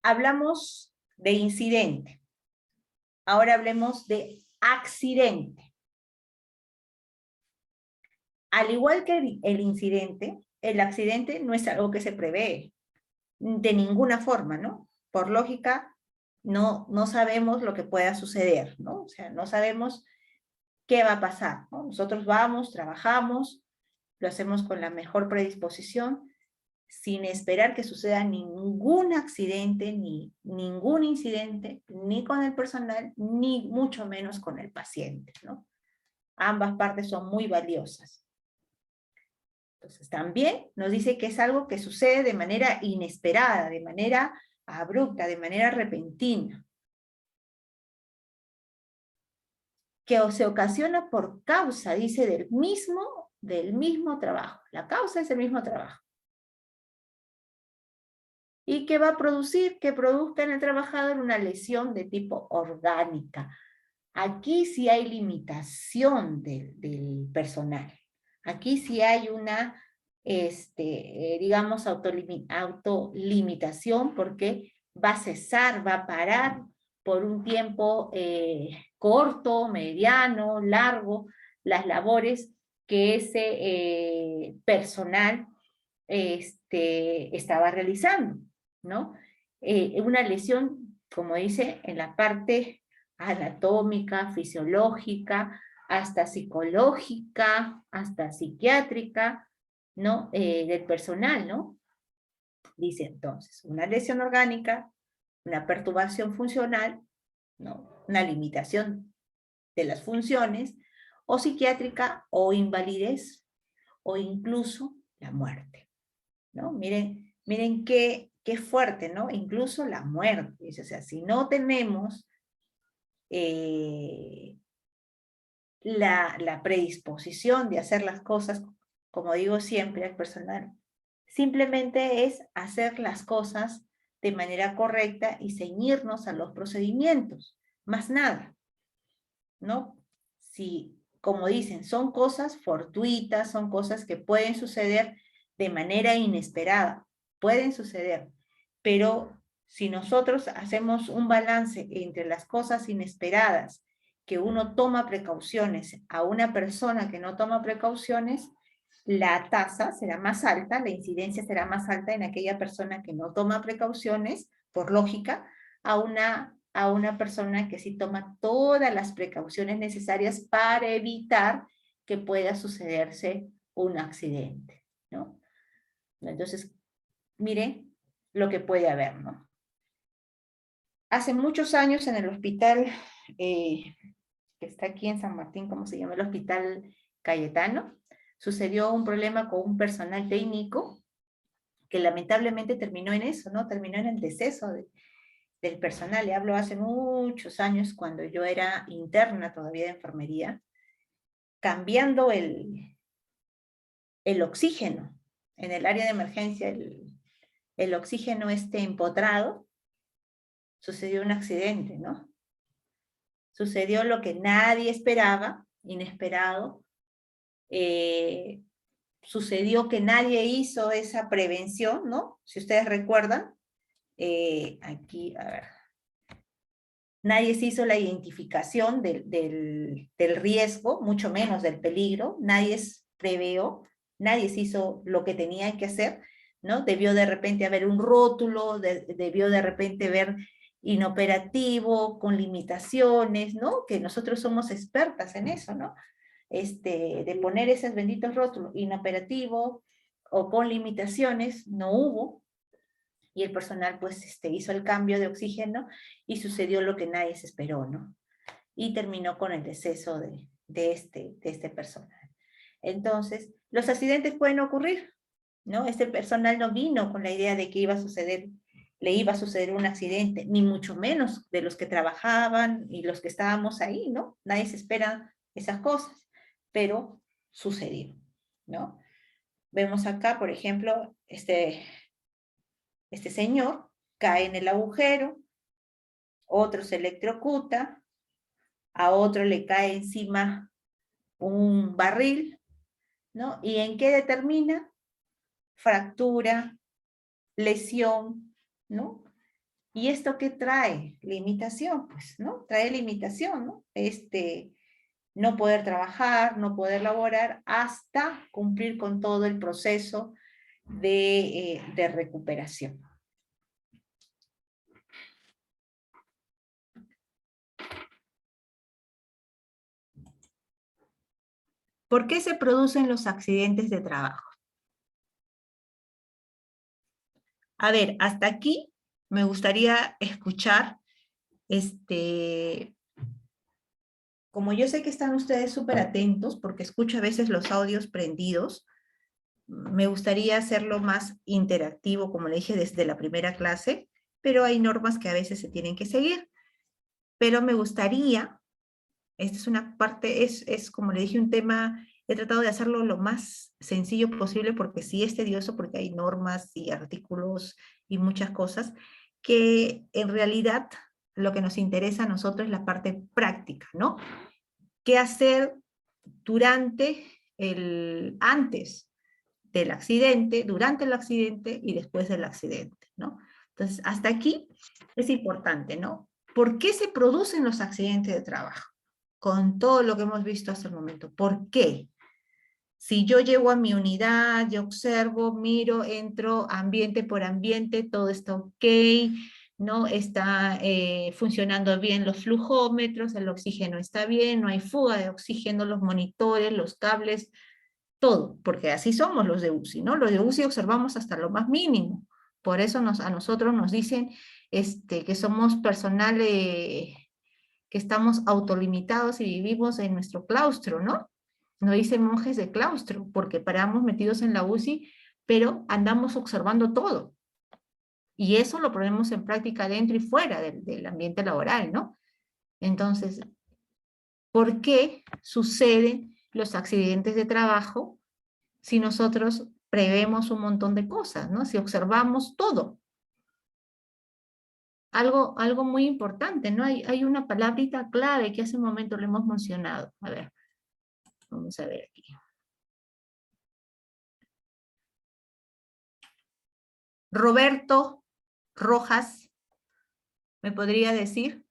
Hablamos de incidente. Ahora hablemos de accidente. Al igual que el incidente, el accidente no es algo que se prevé de ninguna forma, ¿no? Por lógica, no sabemos lo que pueda suceder, ¿no? O sea, no sabemos qué va a pasar, ¿no? Nosotros vamos, trabajamos, lo hacemos con la mejor predisposición, sin esperar que suceda ningún accidente, ni ningún incidente, ni con el personal, ni mucho menos con el paciente, ¿no? Ambas partes son muy valiosas. Entonces también nos dice que es algo que sucede de manera inesperada, de manera abrupta, de manera repentina. Que se ocasiona por causa, dice, del mismo trabajo. La causa es el mismo trabajo. Y que va a producir, que produzca en el trabajador una lesión de tipo orgánica. Aquí sí hay limitación del personal. Aquí sí hay una, digamos, autolimitación, porque va a cesar, va a parar por un tiempo corto, mediano, largo, las labores que ese personal estaba realizando, ¿no? Una lesión, como dice, en la parte anatómica, fisiológica, hasta psicológica, hasta psiquiátrica, ¿no? Del personal, ¿no? Dice entonces, una lesión orgánica, una perturbación funcional, ¿no? Una limitación de las funciones, o psiquiátrica, o invalidez, o incluso la muerte, ¿no? Miren qué fuerte, ¿no? Incluso la muerte. O sea, si no tenemos la predisposición de hacer las cosas, como digo siempre al personal, simplemente es hacer las cosas de manera correcta y ceñirnos a los procedimientos, más nada, ¿no? Si, como dicen, son cosas fortuitas, son cosas que pueden suceder de manera inesperada, pueden suceder, pero si nosotros hacemos un balance entre las cosas inesperadas, que uno toma precauciones, a una persona que no toma precauciones, la tasa será más alta, la incidencia será más alta en aquella persona que no toma precauciones, por lógica, a una persona que sí toma todas las precauciones necesarias para evitar que pueda sucederse un accidente, ¿no? Entonces, miren lo que puede haber, ¿no? Hace muchos años en el hospital, que está aquí en San Martín, ¿cómo se llama? El Hospital Cayetano, sucedió un problema con un personal técnico que lamentablemente terminó en eso, ¿no? Terminó en el deceso del personal. Le hablo hace muchos años, cuando yo era interna todavía de enfermería, cambiando el oxígeno en el área de emergencia, el oxígeno empotrado, sucedió un accidente, ¿no? Sucedió lo que nadie esperaba, inesperado. Sucedió que nadie hizo esa prevención, ¿no? Si ustedes recuerdan, aquí, a ver, nadie se hizo la identificación del riesgo, mucho menos del peligro, nadie preveó, nadie se hizo lo que tenía que hacer, ¿no? Debió de repente haber un rótulo, debió de repente haber inoperativo, con limitaciones, ¿no? Que nosotros somos expertas en eso, ¿no? De poner esos benditos rótulos, inoperativo o con limitaciones, no hubo, y el personal pues hizo el cambio de oxígeno y sucedió lo que nadie se esperó, ¿no? Y terminó con el deceso de este personal. Entonces, los accidentes pueden ocurrir, ¿no? Este personal no vino con la idea de que le iba a suceder un accidente, ni mucho menos de los que trabajaban y los que estábamos ahí, ¿no? Nadie se espera esas cosas, pero sucedió, ¿no? Vemos acá, por ejemplo, este señor cae en el agujero, otro se electrocuta, a otro le cae encima un barril, ¿no? ¿Y en qué determina? Fractura, lesión, ¿no? ¿Y esto qué trae? Limitación, pues, ¿no? Trae limitación, ¿no? No poder trabajar, no poder laborar, hasta cumplir con todo el proceso de recuperación. ¿Por qué se producen los accidentes de trabajo? A ver, hasta aquí me gustaría escuchar, como yo sé que están ustedes súper atentos, porque escucho a veces los audios prendidos, me gustaría hacerlo más interactivo, como le dije desde la primera clase, pero hay normas que a veces se tienen que seguir. Pero me gustaría, esta es una parte, es como le dije, un tema, he tratado de hacerlo lo más sencillo posible, porque sí es tedioso, porque hay normas y artículos y muchas cosas, que en realidad lo que nos interesa a nosotros es la parte práctica, ¿no? ¿Qué hacer antes del accidente, durante el accidente y después del accidente, ¿no? Entonces, hasta aquí es importante, ¿no? ¿Por qué se producen los accidentes de trabajo? Con todo lo que hemos visto hasta el momento. ¿Por qué? Si yo llego a mi unidad, yo observo, miro, entro ambiente por ambiente, todo está ok, ¿no? Está funcionando bien los flujómetros, el oxígeno está bien, no hay fuga de oxígeno, los monitores, los cables, todo, porque así somos los de UCI, ¿no? Los de UCI observamos hasta lo más mínimo. Por eso a nosotros nos dicen que somos personal, que estamos autolimitados y vivimos en nuestro claustro, ¿no? Nos dicen monjes de claustro, porque paramos metidos en la UCI, pero andamos observando todo. Y eso lo ponemos en práctica dentro y fuera del ambiente laboral, ¿no? Entonces, ¿por qué suceden los accidentes de trabajo si nosotros prevemos un montón de cosas, ¿no? Si observamos todo. algo muy importante, ¿no? Hay una palabrita clave que hace un momento lo hemos mencionado. A ver, vamos a ver aquí. Roberto Rojas, ¿me podría decir?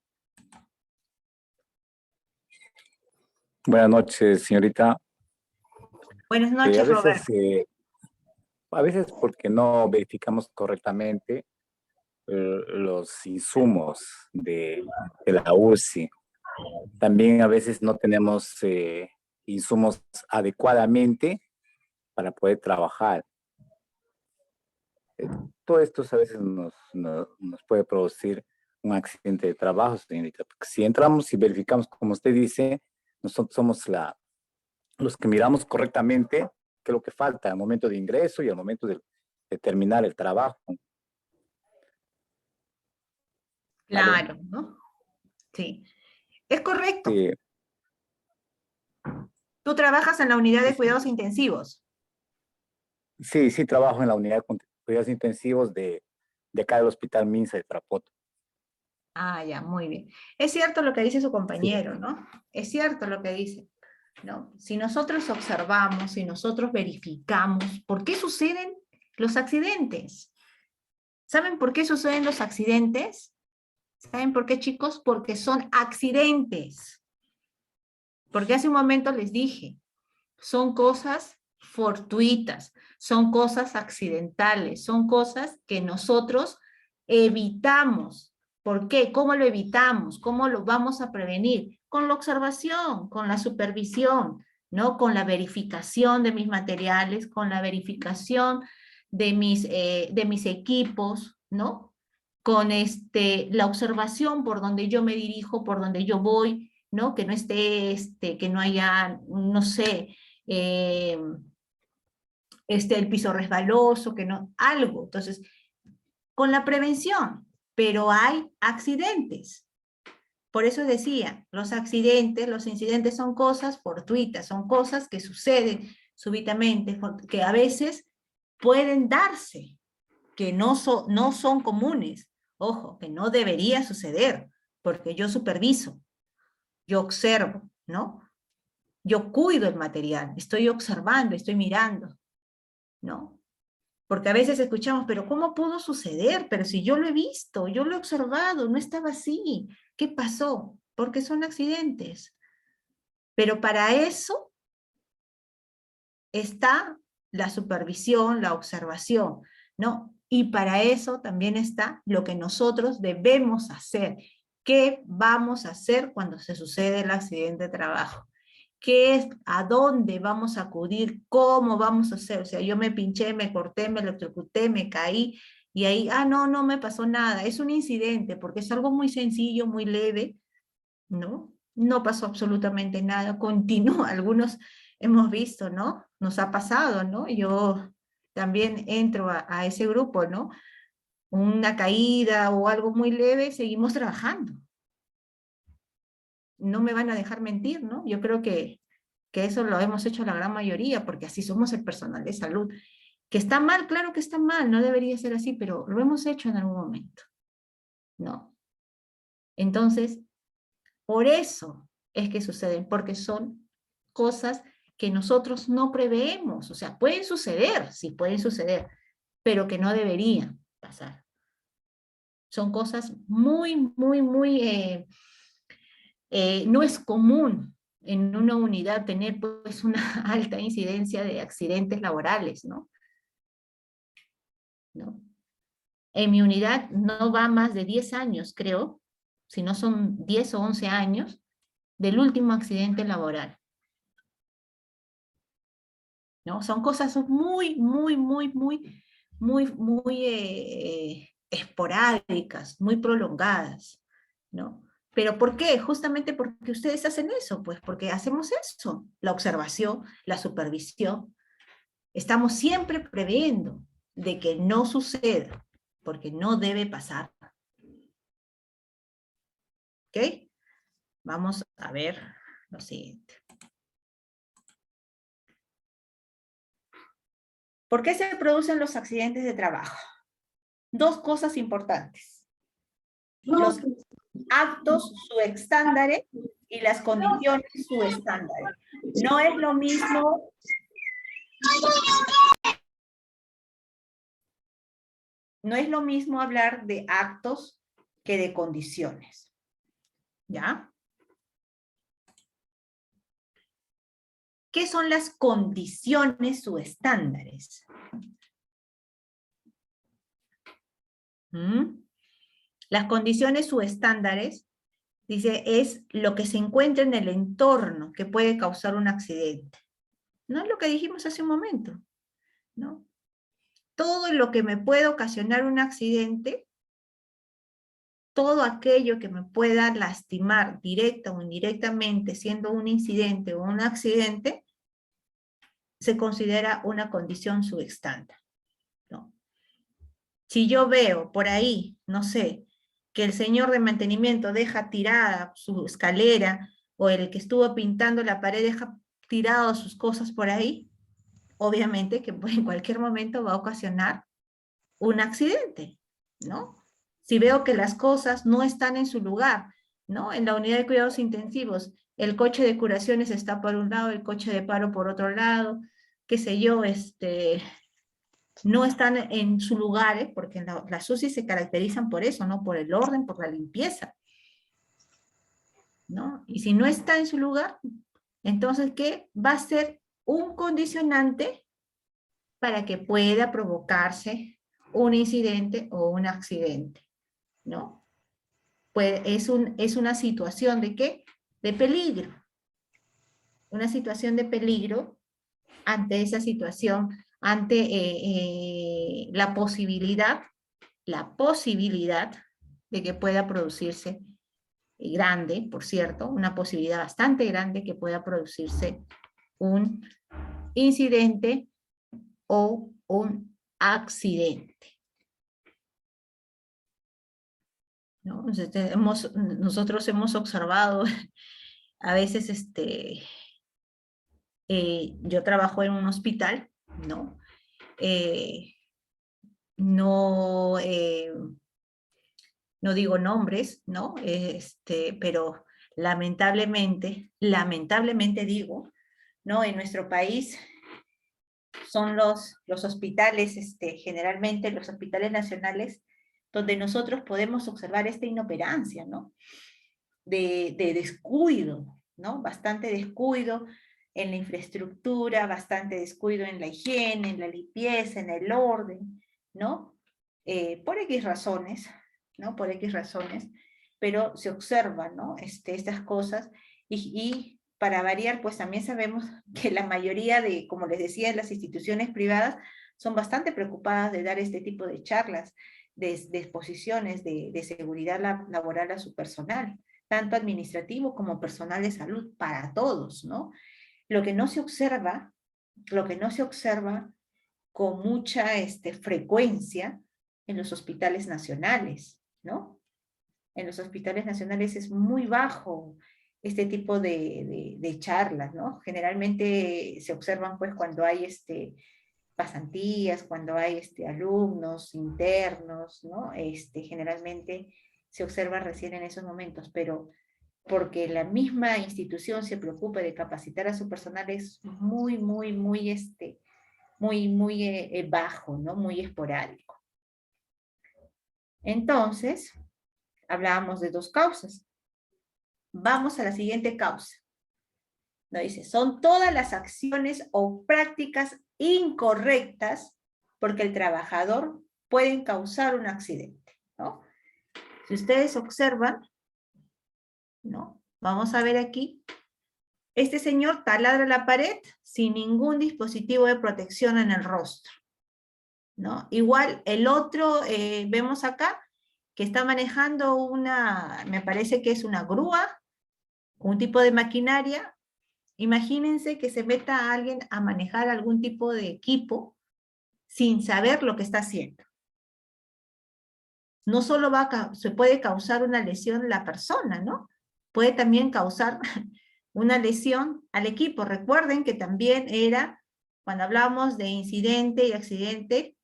Buenas noches, señorita. Buenas A noches, veces, Roberto. porque no verificamos correctamente los insumos de la UCI. También a veces no tenemos insumos adecuadamente para poder trabajar. Todo esto a veces nos puede producir un accidente de trabajo, señorita. Porque si entramos y verificamos, como usted dice, nosotros somos los que miramos correctamente qué es lo que falta al momento de ingreso y al momento de terminar el trabajo. Claro, ¿no? Sí. Es correcto. Sí, Tú trabajas en la unidad de cuidados intensivos. sí, trabajo en la unidad de cuidados intensivos de acá del Hospital Minsa de Tarapoto. Ah, ya, muy bien. Es cierto lo que dice su Sí, compañero, ¿no? Es cierto lo que dice, ¿no? Si nosotros observamos, si nosotros verificamos, ¿por qué suceden los accidentes? ¿Saben por qué suceden los accidentes? ¿Saben por qué, chicos? Porque son accidentes. Porque hace un momento les dije, son cosas fortuitas, son cosas accidentales, son cosas que nosotros evitamos. ¿Por qué? ¿Cómo lo evitamos? ¿Cómo lo vamos a prevenir? Con la observación, con la supervisión, ¿no? Con la verificación de mis materiales, con la verificación de mis equipos, ¿no? Con la observación por donde yo me dirijo, por donde yo voy, ¿no? Que no esté, que no haya, no sé, eh, el piso resbaloso, que no, algo. Entonces, con la prevención, pero hay accidentes. Por eso decía, los accidentes, los incidentes son cosas fortuitas, son cosas que suceden súbitamente, que a veces pueden darse, que no son comunes. Ojo, que no debería suceder, porque yo superviso, yo observo, ¿no? Yo cuido el material, estoy observando, estoy mirando, ¿no? Porque a veces escuchamos, pero ¿cómo pudo suceder? Pero si yo lo he visto, yo lo he observado, no estaba así. ¿Qué pasó? Porque son accidentes. Pero para eso está la supervisión, la observación, ¿no? Y para eso también está lo que nosotros debemos hacer. ¿Qué vamos a hacer cuando se sucede el accidente de trabajo? ¿Qué es? ¿A dónde vamos a acudir? ¿Cómo vamos a hacer? O sea, yo me pinché, me corté, me electrocuté, me caí, y ahí, no me pasó nada. Es un incidente, porque es algo muy sencillo, muy leve, ¿no? No pasó absolutamente nada, continúa, algunos hemos visto, ¿no? Nos ha pasado, ¿no? Yo también entro a ese grupo, ¿no? Una caída o algo muy leve, seguimos trabajando. No me van a dejar mentir, ¿no? Yo creo que eso lo hemos hecho la gran mayoría, porque así somos el personal de salud. Que está mal, claro que está mal, no debería ser así, pero lo hemos hecho en algún momento, ¿no? Entonces, por eso es que suceden, porque son cosas que nosotros no preveemos, o sea, pueden suceder, sí pueden suceder, pero que no deberían pasar. Son cosas muy, no es común en una unidad tener pues una alta incidencia de accidentes laborales, ¿no? ¿No? En mi unidad no va más de 10 años, creo, si no son 10 o 11 años, del último accidente laboral, ¿no? Son cosas muy esporádicas, muy prolongadas, ¿no? ¿Pero por qué? Justamente porque ustedes hacen eso, pues porque hacemos eso, la observación, la supervisión. Estamos siempre previendo de que no suceda, porque no debe pasar. ¿Ok? Vamos a ver lo siguiente. ¿Por qué se producen los accidentes de trabajo? Dos cosas importantes. los actos subestándares y las condiciones subestándares. No es lo mismo hablar de actos que de condiciones. ¿Ya? ¿Qué son las condiciones subestándares? Las condiciones subestándares, dice, es lo que se encuentra en el entorno que puede causar un accidente. ¿No es lo que dijimos hace un momento? ¿No? Todo lo que me puede ocasionar un accidente, todo aquello que me pueda lastimar directa o indirectamente, siendo un incidente o un accidente, se considera una condición subestándar, ¿no? Si yo veo por ahí, no sé, que el señor de mantenimiento deja tirada su escalera, o el que estuvo pintando la pared deja tirado sus cosas por ahí, obviamente que en cualquier momento va a ocasionar un accidente, ¿no? Si veo que las cosas no están en su lugar, ¿no? En la unidad de cuidados intensivos, el coche de curaciones está por un lado, el coche de paro por otro lado, qué sé yo, no están en su lugar, porque las UCI se caracterizan por eso, ¿no? Por el orden, por la limpieza, ¿no? Y si no está en su lugar, entonces, ¿qué? Va a ser un condicionante para que pueda provocarse un incidente o un accidente, ¿no? Pues es una situación ¿de qué? De peligro. Una situación de peligro ante esa situación, ante la posibilidad de que pueda producirse grande, por cierto, una posibilidad bastante grande que pueda producirse un incidente o un accidente, ¿no? Entonces, nosotros hemos observado a veces, yo trabajo en un hospital, ¿no? No digo nombres, ¿no? Pero lamentablemente digo, ¿no? En nuestro país son los hospitales, generalmente los hospitales nacionales, donde nosotros podemos observar esta inoperancia, ¿no? De descuido, ¿no? Bastante descuido en la infraestructura, bastante descuido en la higiene, en la limpieza, en el orden, ¿no? Por X razones, ¿no? Por X razones, pero se observan, ¿no? Estas cosas, y para variar, pues también sabemos que la mayoría de, como les decía, las instituciones privadas son bastante preocupadas de dar este tipo de charlas, de exposiciones de seguridad laboral a su personal, tanto administrativo como personal de salud, para todos, ¿no? Lo que no se observa con mucha frecuencia en los hospitales nacionales, ¿no? En los hospitales nacionales es muy bajo este tipo de charlas, ¿no? Generalmente se observan pues cuando hay pasantías, cuando hay alumnos internos, ¿no? Generalmente se observa recién en esos momentos, pero porque la misma institución se preocupa de capacitar a su personal es muy bajo, ¿no? Muy esporádico. Entonces, hablábamos de dos causas. Vamos a la siguiente causa. ¿No? Dice, son todas las acciones o prácticas incorrectas porque el trabajador pueden causar un accidente, ¿no? Si ustedes observan, ¿no? Vamos a ver aquí. Este señor taladra la pared sin ningún dispositivo de protección en el rostro, ¿no? Igual el otro, vemos acá, que está manejando me parece que es una grúa, un tipo de maquinaria. Imagínense que se meta a alguien a manejar algún tipo de equipo sin saber lo que está haciendo. No solo se puede causar una lesión a la persona, ¿no? Puede también causar una lesión al equipo. Recuerden que también cuando hablamos de incidente y accidente,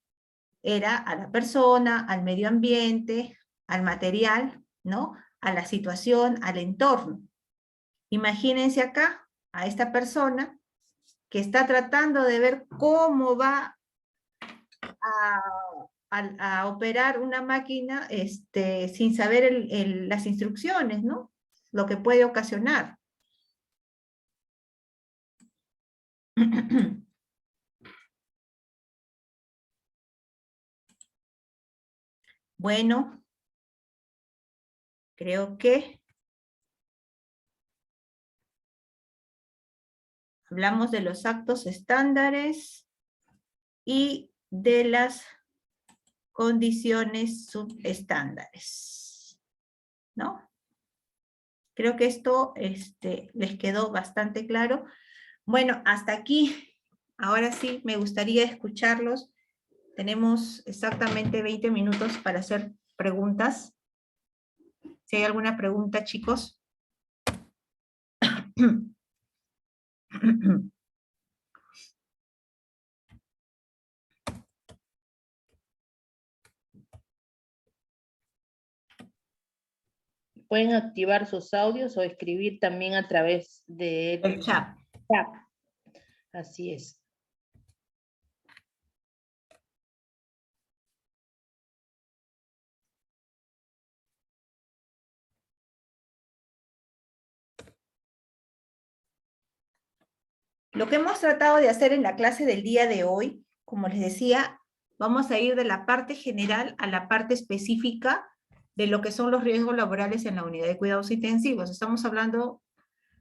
era a la persona, al medio ambiente, al material ¿no? A la situación, al entorno. Imagínense acá a esta persona que está tratando de ver cómo va a operar una máquina sin saber las instrucciones, ¿no? Lo que puede ocasionar. Bueno, creo que hablamos de los actos estándares y de las condiciones subestándares, ¿no? Creo que esto les quedó bastante claro. Bueno, hasta aquí. Ahora sí, me gustaría escucharlos. Tenemos exactamente 20 minutos para hacer preguntas. Si hay alguna pregunta, chicos. Pueden activar sus audios o escribir también a través del El chat. chat. Así es. Lo que hemos tratado de hacer en la clase del día de hoy, como les decía, vamos a ir de la parte general a la parte específica de lo que son los riesgos laborales en la unidad de cuidados intensivos. Estamos hablando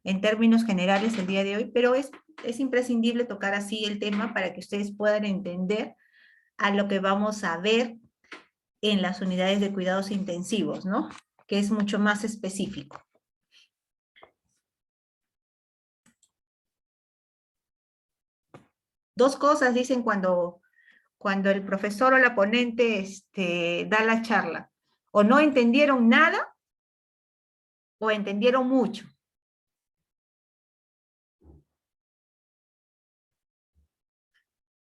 en términos generales el día de hoy, pero es imprescindible tocar así el tema para que ustedes puedan entender a lo que vamos a ver en las unidades de cuidados intensivos, ¿no? Que es mucho más específico. Dos cosas dicen cuando el profesor o la ponente da la charla. O no entendieron nada, o entendieron mucho.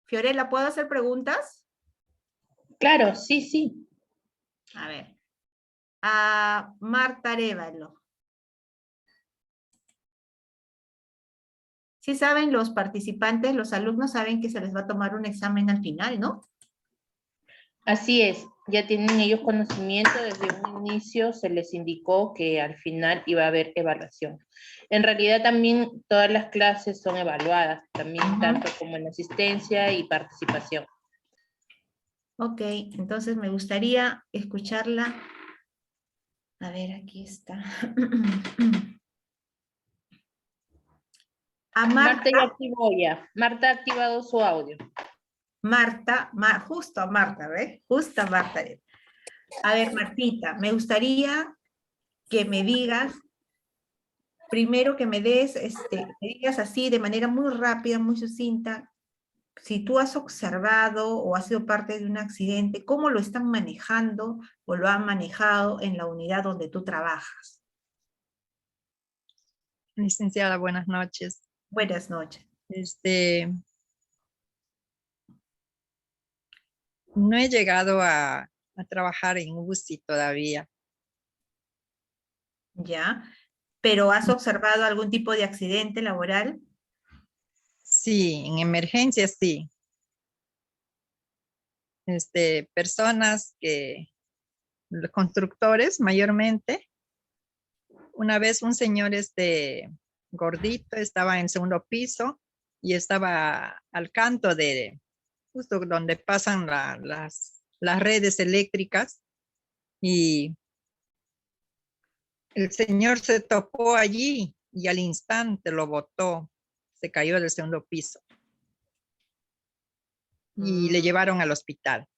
Fiorella, ¿puedo hacer preguntas? Claro, sí, sí. A ver. A Marta Arévalo. Sí saben los participantes, los alumnos saben que se les va a tomar un examen al final, ¿no? Así es. Ya tienen ellos conocimiento, desde un inicio se les indicó que al final iba a haber evaluación. En realidad también todas las clases son evaluadas, también tanto como en asistencia y participación. Ok, entonces me gustaría escucharla. A ver, aquí está. A Marta ya activó ya. Marta ha activado su audio. Justo a Marta, ¿ves? Justo a Marta. A ver, Martita, me gustaría que me digas, primero que me des, me digas así de manera muy rápida, muy sucinta, si tú has observado o has sido parte de un accidente, ¿cómo lo están manejando o lo han manejado en la unidad donde tú trabajas? Licenciada, buenas noches. Buenas noches. No he llegado a trabajar en UCI todavía. Ya, pero ¿has observado algún tipo de accidente laboral? Sí, en emergencia sí. Personas los constructores mayormente. Una vez un señor gordito estaba en segundo piso y estaba al canto de justo donde pasan las redes eléctricas, y el señor se topó allí y al instante lo botó, se cayó del segundo piso y le llevaron al hospital.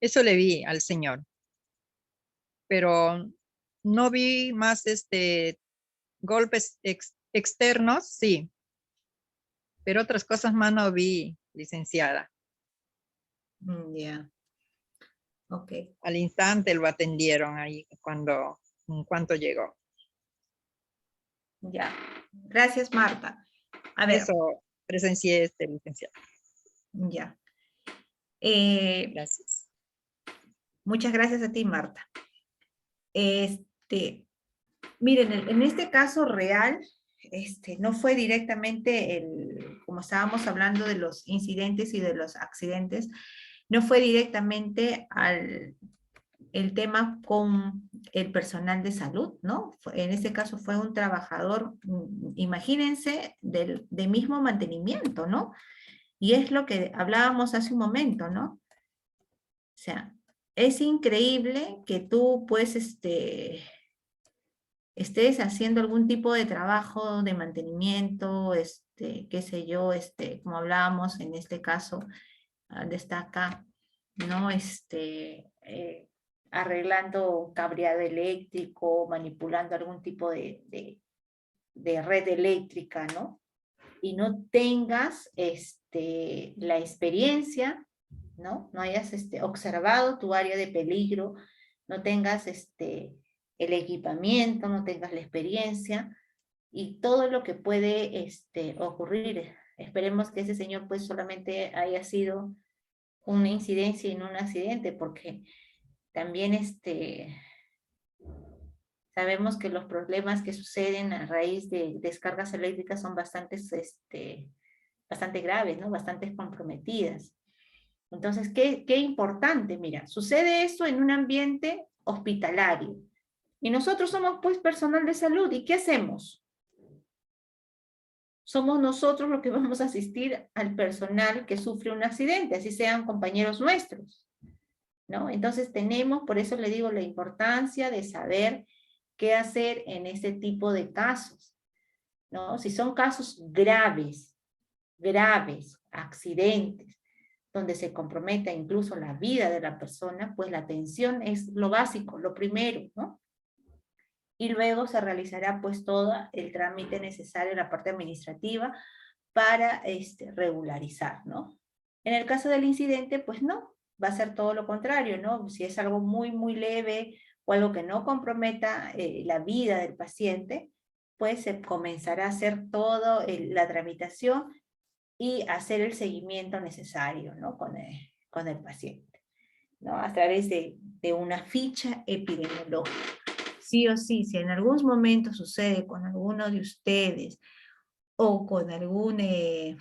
Eso le vi al señor, pero no vi más golpes externos, sí, pero otras cosas más no vi, licenciada. Ya. Ok. Al instante lo atendieron ahí en cuanto llegó. Ya. Gracias, Marta. A ver. Eso presencié, licenciada. Ya. Gracias. Muchas gracias a ti, Marta. Miren, en este caso real, no fue directamente como estábamos hablando de los incidentes y de los accidentes, no fue directamente el tema con el personal de salud, ¿no? En este caso fue un trabajador, imagínense, de mismo mantenimiento, ¿no? Y es lo que hablábamos hace un momento, ¿no? O sea, es increíble que tú, pues, estés haciendo algún tipo de trabajo de mantenimiento, qué sé yo, como hablábamos en este caso, donde está acá, ¿no? Arreglando cableado eléctrico, manipulando algún tipo de red eléctrica, ¿no? Y no tengas la experiencia, ¿no? No hayas observado tu área de peligro, no tengas el equipamiento, no tengas la experiencia y todo lo que puede ocurrir. Esperemos que ese señor pues solamente haya sido una incidencia y no un accidente, porque también sabemos que los problemas que suceden a raíz de descargas eléctricas son bastante graves, ¿no? Bastante comprometidas. Entonces, qué importante, mira, sucede esto en un ambiente hospitalario. Y nosotros somos pues personal de salud, ¿y qué hacemos? Somos nosotros los que vamos a asistir al personal que sufre un accidente, así sean compañeros nuestros, ¿no? Entonces tenemos, por eso le digo, la importancia de saber qué hacer en este tipo de casos, ¿no? Si son casos graves, accidentes, donde se comprometa incluso la vida de la persona, pues la atención es lo básico, lo primero, ¿no? Y luego se realizará pues todo el trámite necesario, la parte administrativa, para regularizar, ¿no? En el caso del incidente, pues no, va a ser todo lo contrario, ¿no? Si es algo muy, muy leve o algo que no comprometa la vida del paciente, pues se comenzará a hacer toda la tramitación y hacer el seguimiento necesario, ¿no? Con el paciente, ¿no? A través de una ficha epidemiológica. Sí o sí, si en algún momento sucede con alguno de ustedes o con alguna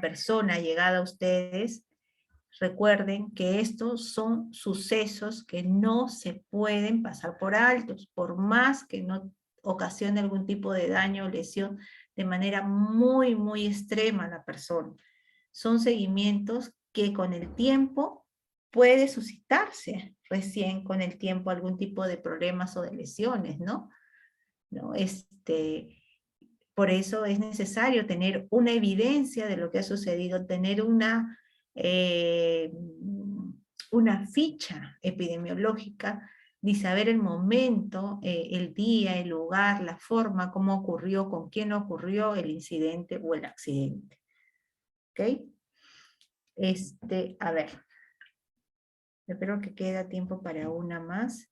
persona llegada a ustedes, recuerden que estos son sucesos que no se pueden pasar por altos, por más que no ocasione algún tipo de daño o lesión de manera muy, muy extrema a la persona. Son seguimientos que con el tiempo puede suscitarse recién con el tiempo algún tipo de problemas o de lesiones, ¿no? Por eso es necesario tener una evidencia de lo que ha sucedido, tener una ficha epidemiológica y saber el momento, el día, el lugar, la forma, cómo ocurrió, con quién ocurrió el incidente o el accidente. ¿Ok? A ver. Espero que queda tiempo para una más.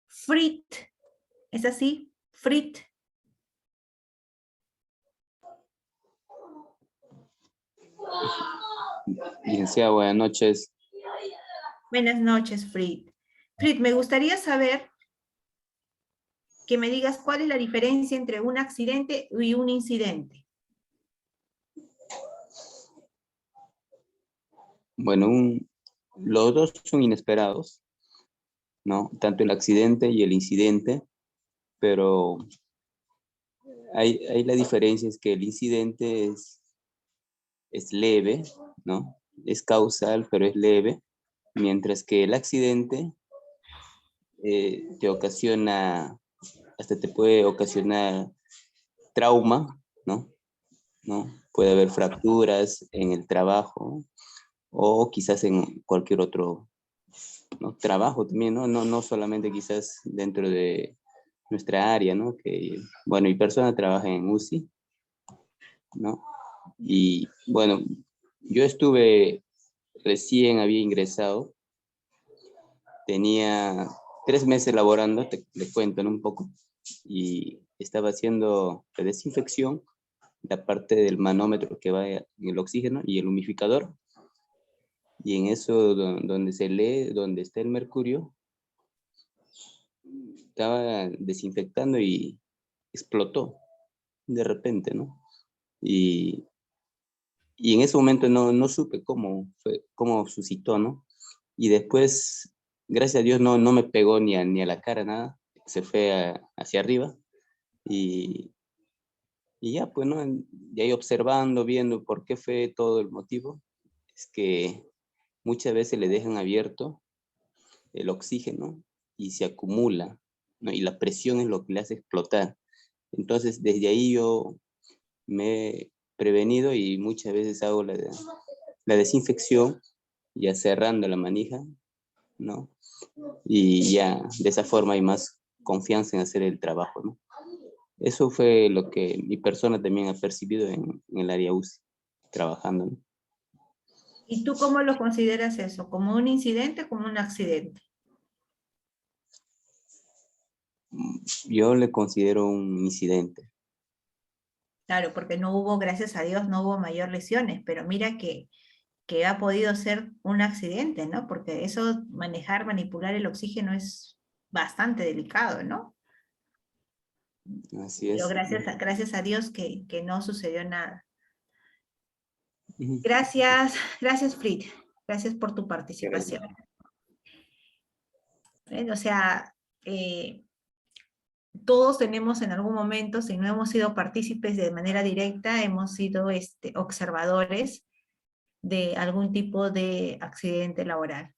Frit, ¿es así? Frit. Licenciada, buenas noches. Buenas noches, Frit. Frit, me gustaría saber que me digas cuál es la diferencia entre un accidente y un incidente. Bueno, los dos son inesperados, ¿no? Tanto el accidente y el incidente, pero hay la diferencia es que el incidente es leve, ¿no? Es causal, pero es leve, mientras que el accidente te ocasiona, hasta te puede ocasionar trauma, ¿no? Puede haber fracturas en el trabajo o quizás en cualquier otro, ¿no? Trabajo también, ¿no? No solamente quizás dentro de nuestra área, ¿no? Que, bueno, mi persona trabaja en UCI, ¿no? Y bueno, yo recién había ingresado, tenía 3 meses laborando, le cuento, ¿no? Un poco, y estaba haciendo la desinfección, la parte del manómetro que va en el oxígeno y el humidificador. Y en eso donde se lee, donde está el mercurio, estaba desinfectando y explotó de repente, ¿no? Y en ese momento no supe cómo suscitó, ¿no? Y después, gracias a Dios, no me pegó ni a la cara, nada. Se fue hacia arriba. Y ya, pues, ¿no? Y ahí observando, viendo por qué fue todo el motivo, es que muchas veces le dejan abierto el oxígeno y se acumula, ¿no? Y la presión es lo que le hace explotar. Entonces, desde ahí yo me he prevenido y muchas veces hago la desinfección, ya cerrando la manija, ¿no? Y ya de esa forma hay más confianza en hacer el trabajo, ¿no? Eso fue lo que mi persona también ha percibido en el área UCI, trabajando, ¿no? ¿Y tú cómo lo consideras eso? ¿Como un incidente o como un accidente? Yo le considero un incidente. Claro, porque no hubo, gracias a Dios, no hubo mayor lesiones, pero mira que ha podido ser un accidente, ¿no? Porque eso, manejar, manipular el oxígeno es bastante delicado, ¿no? Así Pero es. gracias a Dios que no sucedió nada. Ujú. Gracias Fritz, gracias por tu participación. O sea, todos tenemos en algún momento, si no hemos sido partícipes de manera directa, hemos sido observadores de algún tipo de accidente laboral,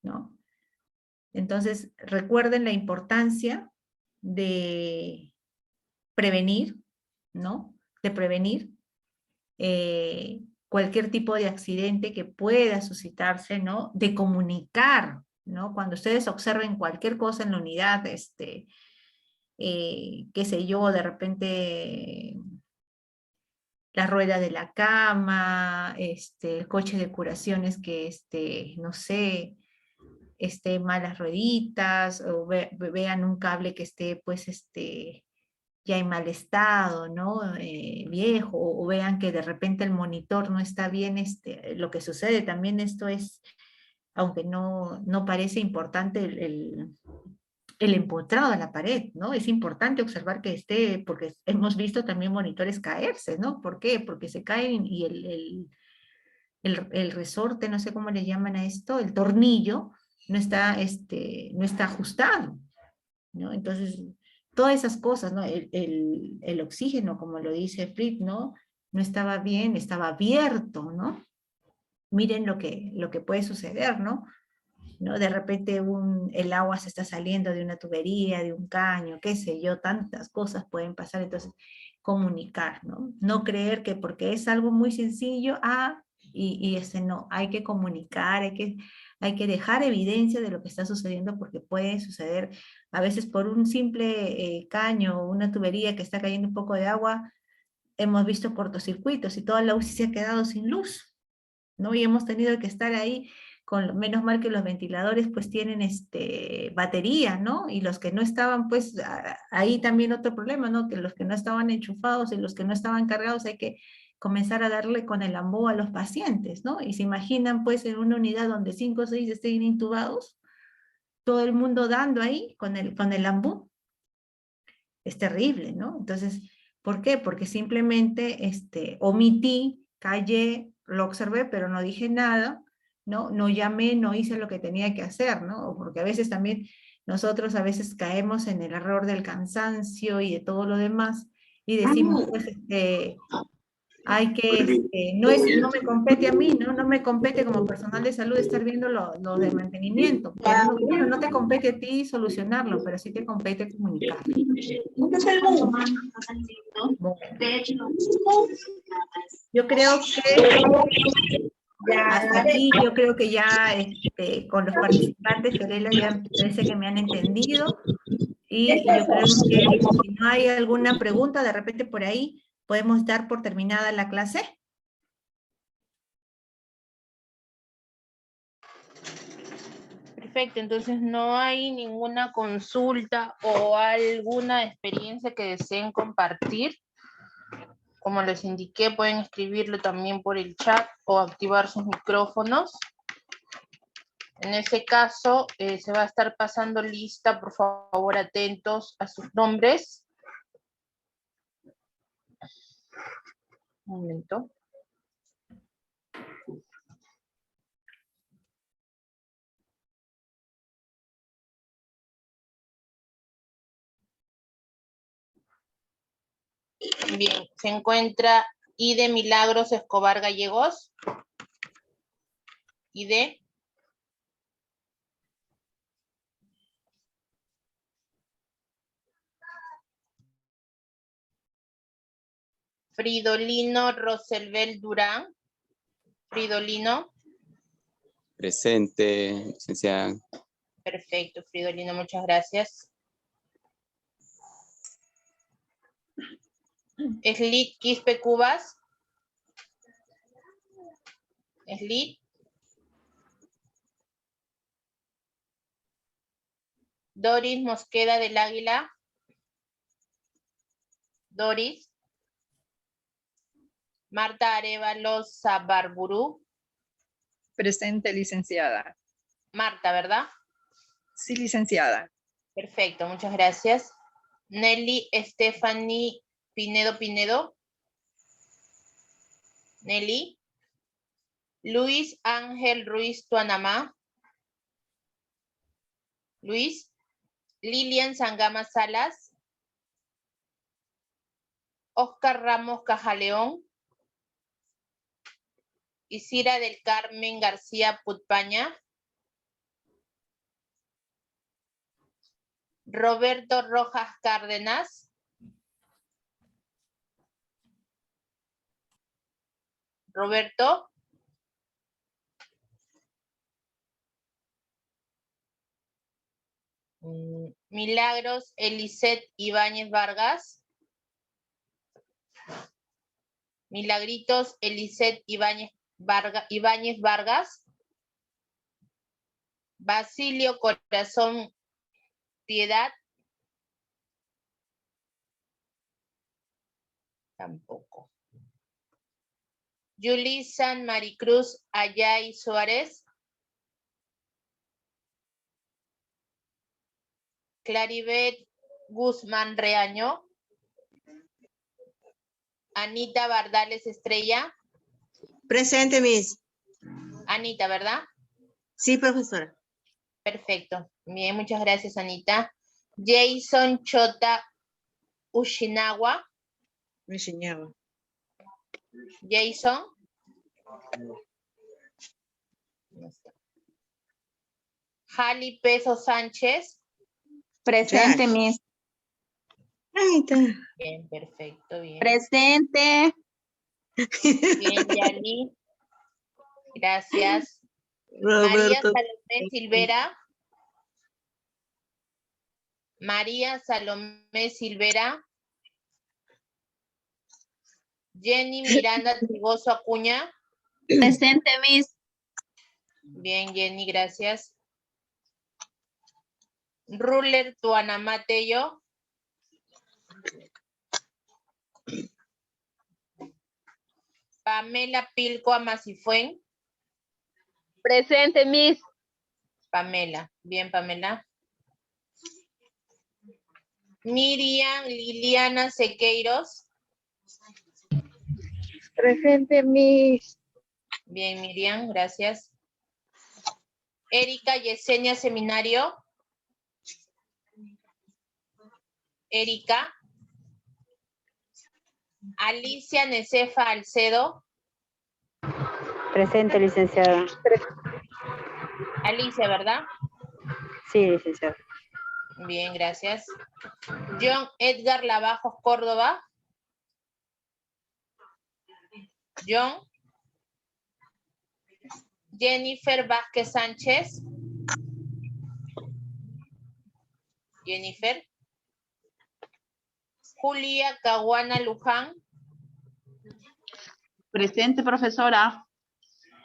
¿no? Entonces, recuerden la importancia de prevenir, ¿no? De prevenir cualquier tipo de accidente que pueda suscitarse, ¿no? De comunicar, ¿no? Cuando ustedes observen cualquier cosa en la unidad, qué sé yo, de repente la rueda de la cama, el coche de curaciones que, no sé, malas rueditas, o vean un cable que esté, pues, ya en mal estado, ¿no? Viejo, o vean que de repente el monitor no está bien, lo que sucede también esto es, aunque no parece importante el empotrado de la pared, ¿no? Es importante observar que esté, porque hemos visto también monitores caerse, ¿no? ¿Por qué? Porque se caen y el resorte, no sé cómo le llaman a esto, el tornillo, no está ajustado, ¿no? Entonces, todas esas cosas, ¿no? El oxígeno, como lo dice Fritz, ¿no? No estaba bien, estaba abierto, ¿no? Miren lo que puede suceder, ¿no? De repente el agua se está saliendo de una tubería, de un caño, qué sé yo, tantas cosas pueden pasar, entonces comunicar, ¿no? No creer que porque es algo muy sencillo, no, hay que comunicar, hay que dejar evidencia de lo que está sucediendo porque puede suceder a veces por un simple caño o una tubería que está cayendo un poco de agua, hemos visto cortocircuitos y toda la UCI se ha quedado sin luz, ¿no? Y hemos tenido que estar ahí, menos mal que los ventiladores pues tienen batería, ¿no? Y los que no estaban, pues ahí también otro problema, ¿no? Que los que no estaban enchufados y los que no estaban cargados hay que comenzar a darle con el ambú a los pacientes, ¿no? Y se imaginan pues en una unidad donde 5 o 6 estén intubados, todo el mundo dando ahí con el ambú. Es terrible, ¿no? Entonces, ¿por qué? Porque simplemente omití, callé, lo observé, pero no dije nada, ¿no? No llamé, no hice lo que tenía que hacer, ¿no? Porque a veces también nosotros a veces caemos en el error del cansancio y de todo lo demás, y decimos, pues, hay que, no me compete a mí, ¿no? No me compete como personal de salud estar viendo lo de mantenimiento. Pero bueno, no te compete a ti solucionarlo, pero sí te compete comunicar. Bueno, yo creo que hasta aquí, yo creo que ya con los participantes, Fiorella, ya parece que me han entendido. Y yo creo que si no hay alguna pregunta, de repente por ahí, podemos dar por terminada la clase. Perfecto, entonces no hay ninguna consulta o alguna experiencia que deseen compartir. Como les indiqué, pueden escribirlo también por el chat o activar sus micrófonos. En ese caso, se va a estar pasando lista, por favor, atentos a sus nombres. Un momento. Bien, se encuentra Ide Milagros Escobar Gallegos. Ide. Fridolino Roselbel Durán. Fridolino. Presente, licenciada. Perfecto, Fridolino, muchas gracias. Eslit Quispe Cubas. Eslit. Doris Mosqueda del Águila. Doris. Marta Arevalo Sabarburú. Presente, licenciada. Marta, ¿verdad? Sí, licenciada. Perfecto, muchas gracias. Nelly Stephanie Pinedo. Nelly. Luis Ángel Ruiz Tuanamá. Luis. Lilian Sangama Salas. Oscar Ramos Cajaleón. Isira del Carmen García Putpaña. Roberto Rojas Cárdenas. Roberto. Milagros Elisette Ibáñez Vargas. Milagritos Elisette Ibáñez Vargas. Basilio Corazón Piedad. Tampoco. Yulisan Maricruz Ayay Suárez. Claribet Guzmán Reaño. Anita Bardales Estrella. Presente, Miss. Anita, ¿verdad? Sí, profesora. Perfecto. Bien, muchas gracias, Anita. Jason Chota Ushinawa. Me enseñaba. Jason. Jali Peso Sánchez. Presente, Miss. Ahí está. Bien, perfecto, bien. Presente. Bien, Yali. Gracias. María Roberto. Salomé Silvera. María Salomé Silvera. Jenny Miranda Trigoso Acuña. Presente, Miss. Bien, Jenny, gracias. Ruler Tuanamateyo. Pamela Pilco Amasifuen. Presente, Miss. Pamela. Bien, Pamela. Miriam Liliana Sequeiros. Presente, Miss. Bien, Miriam, gracias. Erika Yesenia Seminario. Erika. Alicia Necefa Alcedo. Presente, licenciada. Alicia, ¿verdad? Sí, licenciada. Bien, gracias. John Edgar Lavajos Córdoba. John. Jennifer Vázquez Sánchez. Jennifer. Julia Caguana Luján. Presente, profesora.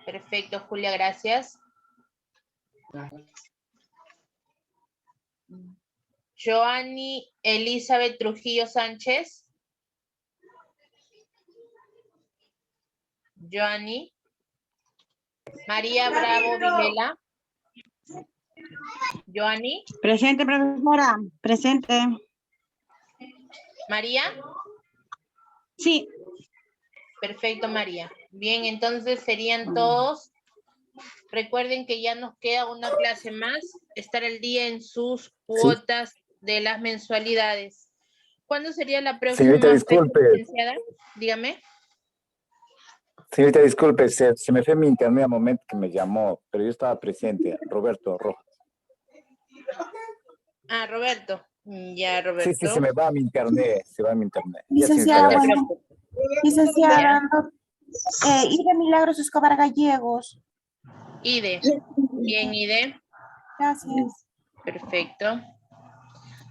Perfecto, Julia, gracias. Joanny Elizabeth Trujillo Sánchez. Joanny. María Bravo Vilela. Joanny. Presente, profesora. Presente. María. Sí. Perfecto, María. Bien, entonces serían todos. Recuerden que ya nos queda una clase más, estar al día en sus cuotas de las mensualidades. ¿Cuándo sería la próxima Señorita, fecha, disculpe. licenciada? Dígame. Señorita, disculpe, se me fue mi internet a momento que me llamó, pero yo estaba presente. Roberto Rojas. Ah, Roberto. Ya, Roberto. Sí, se me va mi internet, se va mi internet. Ya, Licenciada, señorita, gracias. bueno, licenciada, Ide Milagros Escobar Gallegos. Ide. Bien, Ide. Gracias. Perfecto.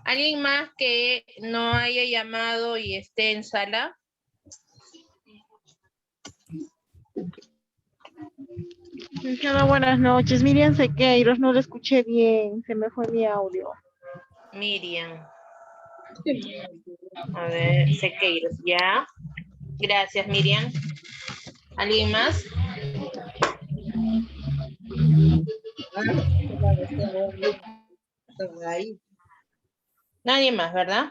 ¿Alguien más que no haya llamado y esté en sala? Licenciada, buenas noches. Miriam Sequeiros, no la escuché bien, se me fue mi audio. Miriam. A ver, Sequeiros, ya. Gracias, Miriam. ¿Alguien más? Nadie más, ¿verdad?